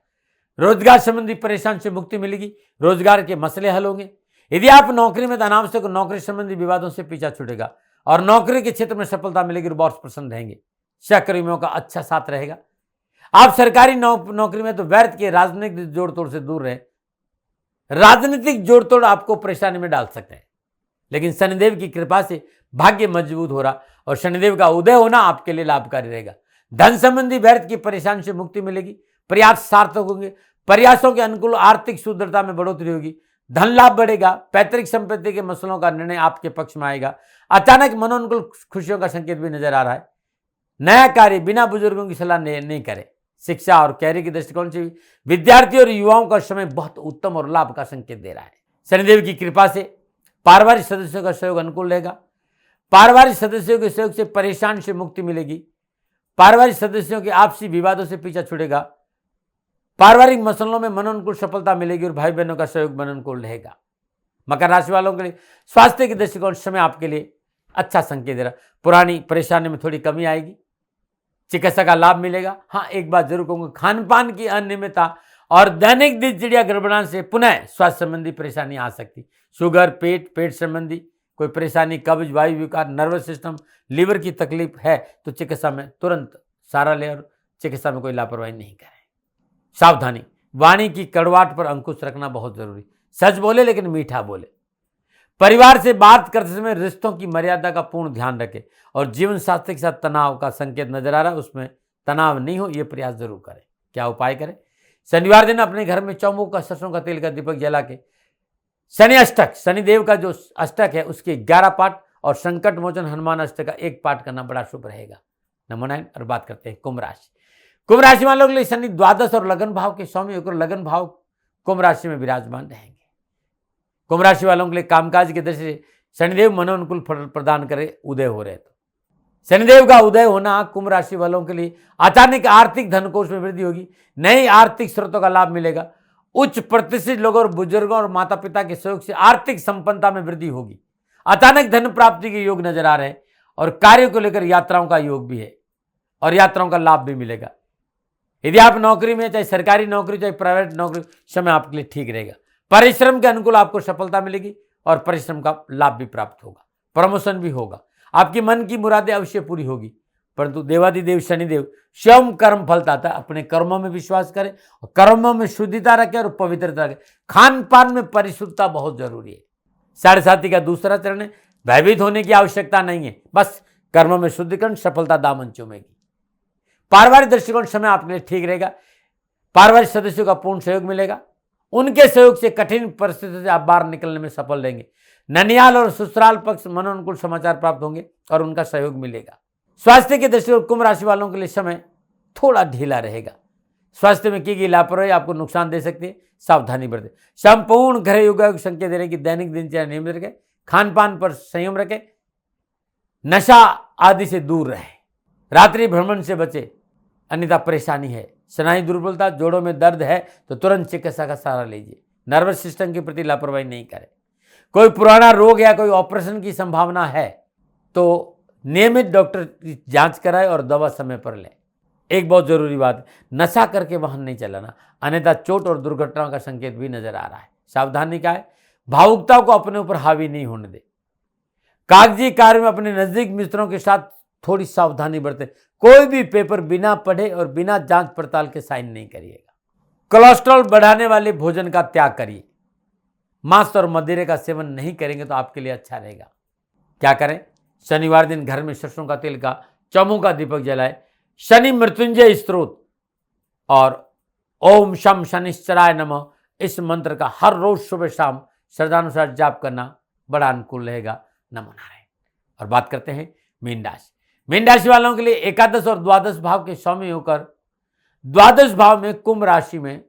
रोजगार संबंधी परेशानी से मुक्ति मिलेगी, रोजगार के मसले हल होंगे। यदि आप नौकरी में अनावश्यक नौकरी संबंधी विवादों से पीछा छूटेगा और नौकरी के क्षेत्र में सफलता मिलेगी और बॉस प्रसन्न रहेंगे। सहकर्मियों का अच्छा साथ रहेगा। आप सरकारी नौकरी में तो व्यर्थ के राजनीतिक जोड़तोड़ से दूर रहें। राजनीतिक जोड़तोड़ आपको परेशानी में डाल सकते हैं, लेकिन शनिदेव की कृपा से भाग्य मजबूत हो रहा और शनिदेव का उदय होना आपके लिए लाभकारी रहेगा। धन संबंधी व्यर्थ की परेशानी से मुक्ति मिलेगी, प्रयास सार्थक होंगे, प्रयासों के अनुकूल आर्थिक सुदृढ़ता में बढ़ोतरी होगी, धन लाभ बढ़ेगा, पैतृक संपत्ति के मसलों का निर्णय आपके पक्ष में आएगा। अचानक मनोनुकूल खुशियों का संकेत भी नजर आ रहा है। नया कार्य बिना बुजुर्गों की सलाह नहीं करें। शिक्षा और कैरियर के दृष्टिकोण से विद्यार्थी और युवाओं का समय बहुत उत्तम और लाभ का संकेत दे रहा है। शनिदेव की कृपा से पारिवारिक सदस्यों का सहयोग अनुकूल रहेगा। पारिवारिक सदस्यों के सहयोग से परेशान से मुक्ति मिलेगी। पारिवारिक सदस्यों के आपसी विवादों से पीछा छूटेगा। पारिवारिक मसलों में मनोनुकूल सफलता मिलेगी और भाई बहनों का सहयोग मनोनुकूल रहेगा। मकर राशि वालों के लिए स्वास्थ्य के दृष्टिकोण समय आपके लिए अच्छा संकेत दे रहा। पुरानी परेशानी में थोड़ी कमी आएगी, चिकित्सा का लाभ मिलेगा। हाँ, एक बात जरूर कहूंगा, खान पान की अनियमितता और दैनिक दिनचर्या गड़बड़ाने से पुनः स्वास्थ्य संबंधी परेशानी आ सकती। शुगर, पेट संबंधी कोई परेशानी, कब्ज, वायु विकार, नर्वस सिस्टम, लीवर की तकलीफ है तो चिकित्सा में तुरंत सहारा लें और चिकित्सा में कोई लापरवाही नहीं करें। सावधानी, वाणी की कड़वाहट पर अंकुश रखना बहुत जरूरी। सच बोले लेकिन मीठा बोले। परिवार से बात करते समय रिश्तों की मर्यादा का पूर्ण ध्यान रखें और जीवन साथी के साथ तनाव का संकेत नजर आ रहा है, उसमें तनाव नहीं हो ये प्रयास जरूर करें। क्या उपाय करें? शनिवार दिन अपने घर में चौमुख का सरसों का तेल का दीपक जला के शनि अष्टक, शनिदेव का जो अष्टक है उसके 11 पाठ और संकट मोचन हनुमान अष्टक का 1 पाठ करना बड़ा शुभ रहेगा। नमो नारायण। और बात करते हैं कुंभ राशि। कुंभ राशि वालों के लिए शनि द्वादश और लगन भाव के स्वामी होकर लगन भाव कुंभ राशि में विराजमान रहेंगे। कुंभ राशि वालों के लिए कामकाज के दृष्टि से शनिदेव मनोनुकूल फल प्रदान करे, उदय हो रहे तो शनिदेव का उदय होना कुंभ राशि वालों के लिए अचानक आर्थिक धनकोष में वृद्धि होगी। नई आर्थिक स्रोतों का लाभ मिलेगा। उच्च प्रतिष्ठित लोगों और बुजुर्गों और माता पिता के सहयोग से आर्थिक संपन्नता में वृद्धि होगी। अचानक धन प्राप्ति के योग नजर आ रहे हैं और कार्य को लेकर यात्राओं का योग भी है और यात्राओं का लाभ भी मिलेगा। यदि आप नौकरी में, चाहे सरकारी नौकरी चाहे प्राइवेट नौकरी, समय आपके लिए ठीक रहेगा। परिश्रम के अनुकूल आपको सफलता मिलेगी और परिश्रम का लाभ भी प्राप्त होगा, प्रमोशन भी होगा। आपकी मन की मुरादें अवश्य पूरी होगी, परंतु देवादिदेव शनिदेव स्वयं कर्म फलता था। अपने कर्मों में विश्वास करें और कर्मों में शुद्धिता रखें और पवित्रता रखें। खान पान में परिशुद्धता बहुत जरूरी है। 7.5 का दूसरा चरण है। भयभीत होने की आवश्यकता नहीं है, बस कर्मों में शुद्धिकरण, सफलता दामन चूमेगी। पारिवारिक दृष्टिकोण समय आपके लिए ठीक रहेगा। पारिवारिक सदस्यों का पूर्ण सहयोग मिलेगा। उनके सहयोग से कठिन परिस्थिति से आप बाहर निकलने में सफल रहेंगे। ननियाल और ससुराल पक्ष मनोनुकूल समाचार प्राप्त होंगे और उनका सहयोग मिलेगा। स्वास्थ्य के दृष्टिकोण कुंभ राशि वालों के लिए समय थोड़ा ढीला रहेगा। स्वास्थ्य में की गई लापरवाही आपको नुकसान दे सकती है, सावधानी बरतें। संपूर्ण घर योग संकेत दे रहे कि दैनिक दिनचर्या नियमित रखें, खान पान पर संयम रखें, नशा आदि से दूर रहें, रात्रि भ्रमण से बचे, अन्यथा परेशानी है। स्नायु दुर्बलता, जोड़ों में दर्द है तो तुरंत चिकित्सा का सहारा लीजिए। नर्वस सिस्टम के प्रति लापरवाही नहीं करें। कोई पुराना रोग या कोई ऑपरेशन की संभावना है तो नियमित डॉक्टर की जांच कराएं और दवा समय पर लें। एक बहुत जरूरी बात है, नशा करके वाहन नहीं चलाना, अन्यथा चोट और दुर्घटनाओं का संकेत भी नजर आ रहा है। सावधानी का है, भावुकताओं को अपने ऊपर हावी नहीं होने दे। कागजी कार्य में अपने नजदीक मित्रों के साथ थोड़ी सावधानी बरतें। कोई भी पेपर बिना पढ़े और बिना जांच पड़ताल के साइन नहीं करिएगा। कोलेस्ट्रॉल बढ़ाने वाले भोजन का त्याग करिए। मांस और मदिरे का सेवन नहीं करेंगे तो आपके लिए अच्छा रहेगा। क्या करें? शनिवार दिन घर में सरसों का तेल का चौमुख का दीपक जलाए, शनि मृत्युंजय स्तोत्र और ओम शम शनिश्चराय नमः इस मंत्र का हर रोज सुबह शाम श्रद्धानुसार जाप करना बड़ा अनुकूल रहेगा। नमो नारायण। और बात करते हैं मीन राशि। मीन राशि वालों के लिए एकादश और द्वादश भाव के स्वामी होकर द्वादश भाव में कुंभ राशि में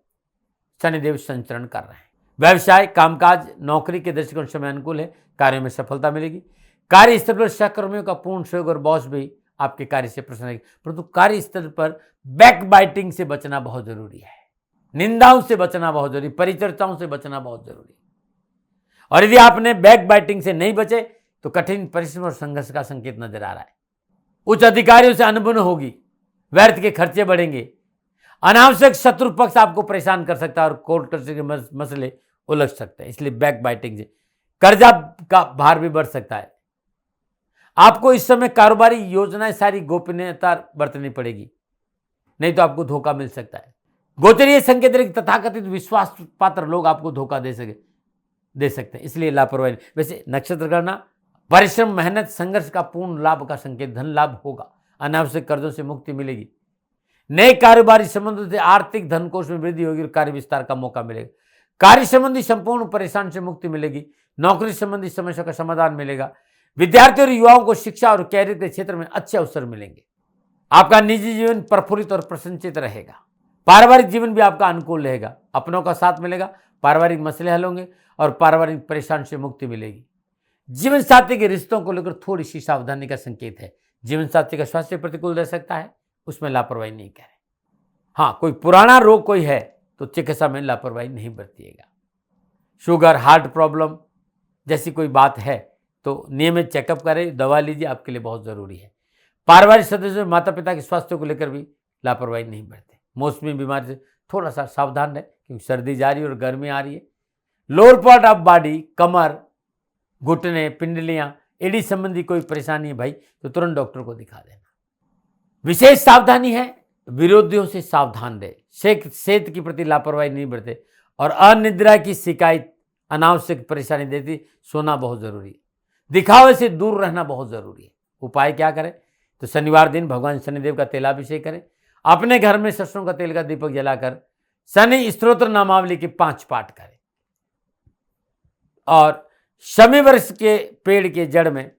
शनिदेव संचरण कर रहे हैं। व्यवसाय, कामकाज, नौकरी के दृष्टिकोण समय अनुकूल है। कार्यों में सफलता मिलेगी। कार्यस्थल पर सहकर्मियों का पूर्ण सहयोग और बॉस भी आपके कार्य से प्रसन्न रहेगी। परंतु कार्यस्थल पर बैक बाइटिंग से बचना बहुत जरूरी है। निंदाओं से बचना बहुत जरूरी, परिचर्चाओं से बचना बहुत जरूरी। और यदि आपने बैक बाइटिंग से नहीं बचे तो कठिन परिश्रम और संघर्ष का संकेत नजर आ रहा है। उच्च अधिकारियों से अनबन होगी, व्यर्थ के खर्चे बढ़ेंगे, अनावश्यक शत्रु पक्ष आपको परेशान कर सकता है और कोर्ट कचहरी के मसले उलझ सकते हैं। इसलिए बैक बाइटिंग से कर्जा का भार भी बढ़ सकता है। आपको इस समय कारोबारी योजनाएं सारी गोपनीयता बरतनी पड़ेगी, नहीं तो आपको धोखा मिल सकता है। गोचरीय संकेत तथाकथित विश्वास पात्र लोग आपको धोखा दे सकते हैं, इसलिए लापरवाही। वैसे नक्षत्र गणना, परिश्रम, मेहनत, संघर्ष का पूर्ण लाभ का संकेत, धन लाभ होगा, अनावश्यक कर्जों से मुक्ति मिलेगी, नए कारोबारी संबंधों से आर्थिक धन कोष में वृद्धि होगी और कार्य विस्तार का मौका मिलेगा। कार्य संबंधी संपूर्ण परेशान से मुक्ति मिलेगी। नौकरी संबंधी समस्या का समाधान मिलेगा। विद्यार्थियों और युवाओं को शिक्षा और कैरियर के क्षेत्र में अच्छे अवसर मिलेंगे। आपका निजी जीवन प्रफुल्लित और प्रसन्नचित रहेगा। पारिवारिक जीवन भी आपका अनुकूल रहेगा। अपनों का साथ मिलेगा, पारिवारिक मसले हल होंगे और पारिवारिक परेशान से मुक्ति मिलेगी। जीवन साथी के रिश्तों को लेकर थोड़ी सी सावधानी का संकेत है। जीवन साथी का स्वास्थ्य प्रतिकूल रह सकता है, उसमें लापरवाही नहीं करें। हाँ, कोई पुराना रोग कोई है तो चिकित्सा में लापरवाही नहीं बरतिएगा। शुगर, हार्ट प्रॉब्लम जैसी कोई बात है तो नियमित चेकअप करें, दवा लीजिए, आपके लिए बहुत जरूरी है। पारिवारिक सदस्यों, माता पिता के स्वास्थ्य को लेकर भी लापरवाही नहीं बरतें। मौसमी बीमारी से थोड़ा सा सावधान रहे क्योंकि सर्दी जा रही है और गर्मी आ रही है। लोअर पार्ट ऑफ बॉडी, कमर, घुटने, पिंडलियां, एडी संबंधी कोई परेशानी है भाई तो तुरंत डॉक्टर को दिखा देना। विशेष सावधानी है, विरोधियों से सावधान रहे, सेहत के प्रति लापरवाही नहीं बरते और अनिद्रा की शिकायत अनावश्यक परेशानी देती। सोना बहुत जरूरी है। दिखावे से दूर रहना बहुत जरूरी है। उपाय क्या करें? तो शनिवार दिन भगवान शनिदेव का तेलाभिषेक करें। अपने घर में सरसों का तेल का दीपक जलाकर शनि स्तोत्र नामावली के 5 पाठ करें और शमी वृक्ष के पेड़ के जड़ में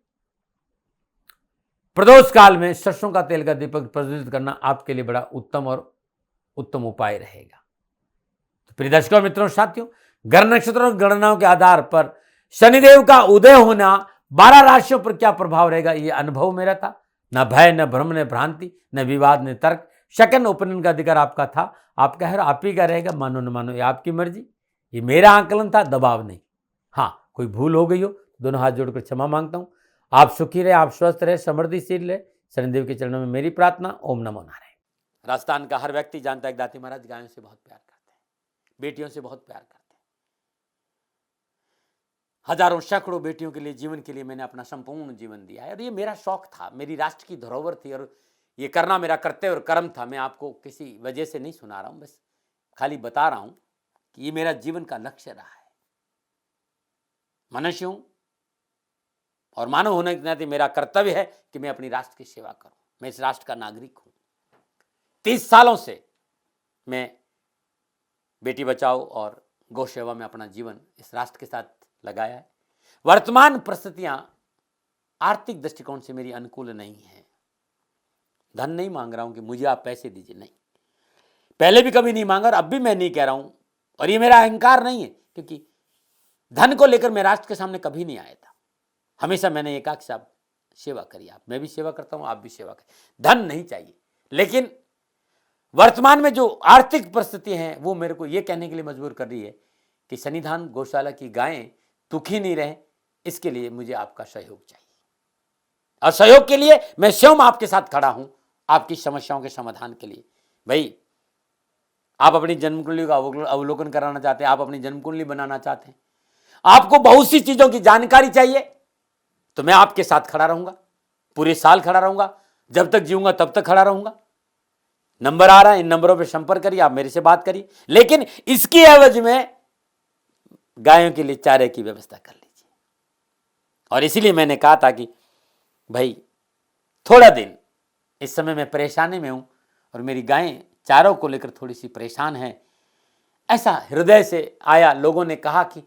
प्रदोष काल में सरसों का तेल का दीपक प्रज्वलित करना आपके लिए बड़ा उत्तम उपाय रहेगा। तो प्रिय दर्शकों, मित्रों, साथियों, ग्रह नक्षत्रों और गणनाओं के आधार पर शनिदेव का उदय होना 12 राशियों पर क्या प्रभाव रहेगा, ये अनुभव मेरा था। न भय, न भ्रम, न भ्रांति, न विवाद, न तर्क। सेकंड ओपिनियन का अधिकार आपका था, आपका है, आप ही का रहेगा। मानो न मानो, ये आपकी मर्जी। ये मेरा आकलन था, दबाव नहीं। हाँ, कोई भूल हो गई हो दोनों हाथ जोड़कर क्षमा मांगता हूं। आप सुखी रहे, आप स्वस्थ रहे, समृद्धिशील रहे, शनिदेव के चरणों में मेरी प्रार्थना। ओम नमो नारायण। राजस्थान का हर व्यक्ति जानता है कि दाती महाराज गायों से बहुत प्यार करते हैं, बेटियों से बहुत प्यार करते हैं। हजारों सैकड़ों बेटियों के लिए, जीवन के लिए मैंने अपना संपूर्ण जीवन दिया है और ये मेरा शौक था, मेरी राष्ट्र की धरोहर थी और ये करना मेरा कर्तव्य और कर्म था। मैं आपको किसी वजह से नहीं सुना रहा हूं, बस खाली बता रहा हूं कि ये मेरा जीवन का लक्ष्य रहा है। मनुष्य हूं और मानव होने के नाते मेरा कर्तव्य है कि मैं अपनी राष्ट्र की सेवा करूं। मैं इस राष्ट्र का नागरिक हूं। 30 सालों से मैं बेटी बचाओ और गौ सेवा में अपना जीवन इस राष्ट्र के साथ लगाया है। वर्तमान परिस्थितियां आर्थिक दृष्टिकोण से मेरी अनुकूल नहीं है। धन नहीं मांग रहा हूं कि मुझे आप पैसे दीजिए, नहीं। पहले भी कभी नहीं मांगा और अब भी मैं नहीं कह रहा हूं और ये मेरा अहंकार नहीं है, क्योंकि धन को लेकर मैं राष्ट्र के सामने कभी नहीं आया था। हमेशा मैंने एक साहब सेवा करी। आप, मैं भी सेवा करता हूं, आप भी सेवा करें। धन नहीं चाहिए, लेकिन वर्तमान में जो आर्थिक परिस्थिति हैं वो मेरे को ये कहने के लिए मजबूर कर रही है कि सन्निधान गौशाला की गायें दुखी नहीं रहे, इसके लिए मुझे आपका सहयोग चाहिए। और सहयोग के लिए मैं स्वयं आपके साथ खड़ा हूं, आपकी समस्याओं के समाधान के लिए। भाई, आप अपनी जन्म कुंडली का अवलोकन कराना चाहते हैं, आप अपनी जन्म कुंडली बनाना चाहते हैं, आपको बहुत सी चीजों की जानकारी चाहिए, तो मैं आपके साथ खड़ा रहूंगा, पूरे साल खड़ा रहूंगा। जब तक जीऊंगा तब तक खड़ा रहूंगा। नंबर आ रहा है, इन नंबरों पे संपर्क करिए, आप मेरे से बात करिए, लेकिन इसकी एवज में गायों के लिए चारे की व्यवस्था कर लीजिए। और इसीलिए मैंने कहा था कि भाई थोड़ा दिन इस समय मैं परेशानी में हूं और मेरी गायें चारों को लेकर थोड़ी सी परेशान हैं, ऐसा हृदय से आया। लोगों ने कहा कि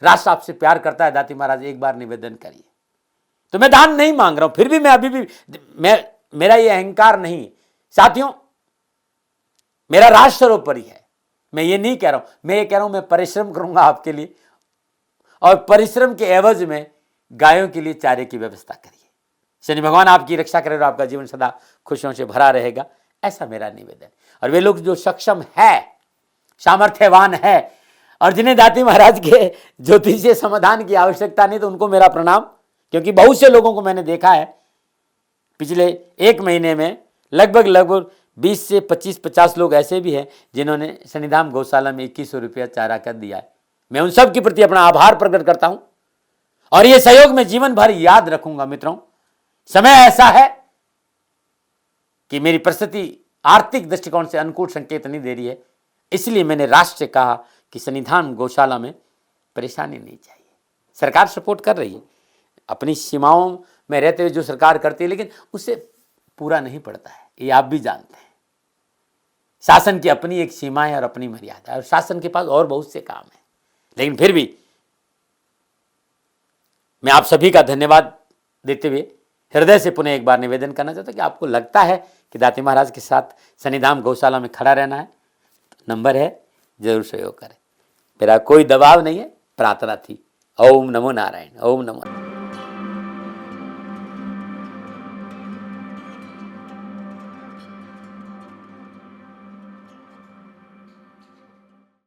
राष्ट्र आपसे प्यार करता है दाती महाराज, एक बार निवेदन करिए। तो मैं दान नहीं मांग रहा हूं, फिर भी मैं अभी भी मेरा ये अहंकार नहीं साथियों, मेरा राष्ट्र सर्वोपरि है। मैं ये नहीं कह रहा हूं, मैं ये कह रहा हूं मैं परिश्रम करूंगा आपके लिए, और परिश्रम के एवज में गायों के लिए चारे की व्यवस्था करिए। शनि भगवान आपकी रक्षा करे और आपका जीवन सदा खुशियों से भरा रहेगा, ऐसा मेरा निवेदन। और वे लोग जो सक्षम है, सामर्थ्यवान है, और जिन्हें दाती महाराज के ज्योतिषीय समाधान की आवश्यकता नहीं, तो उनको मेरा प्रणाम। क्योंकि बहुत से लोगों को मैंने देखा है पिछले एक महीने में लगभग 20 से 25-50 लोग ऐसे भी हैं जिन्होंने शनिधाम गौशाला में 2100 रुपया चारा कर दिया है। मैं उन सब के प्रति अपना आभार प्रकट करता हूं और ये सहयोग मैं जीवन भर याद रखूंगा। मित्रों, समय ऐसा है कि मेरी परिस्थिति आर्थिक दृष्टिकोण से अनुकूल संकेत नहीं दे रही है, इसलिए मैंने राष्ट्र से कहा कि शनिधाम गौशाला में परेशानी नहीं चाहिए। सरकार सपोर्ट कर रही है, अपनी सीमाओं में रहते हुए जो सरकार करती है, लेकिन उससे पूरा नहीं पड़ता है, ये आप भी जानते हैं। शासन की अपनी एक सीमा है और अपनी मर्यादा है, और शासन के पास और बहुत से काम है। लेकिन फिर भी मैं आप सभी का धन्यवाद देते हुए हृदय से पुनः एक बार निवेदन करना चाहता हूं कि आपको लगता है कि दाती महाराज के साथ शनिधाम गौशाला में खड़ा रहना है, तो नंबर है, जरूर सहयोग करें। मेरा कोई दबाव नहीं है, प्रार्थना थी। ओम नमो नारायण, ओम नमो नारायण।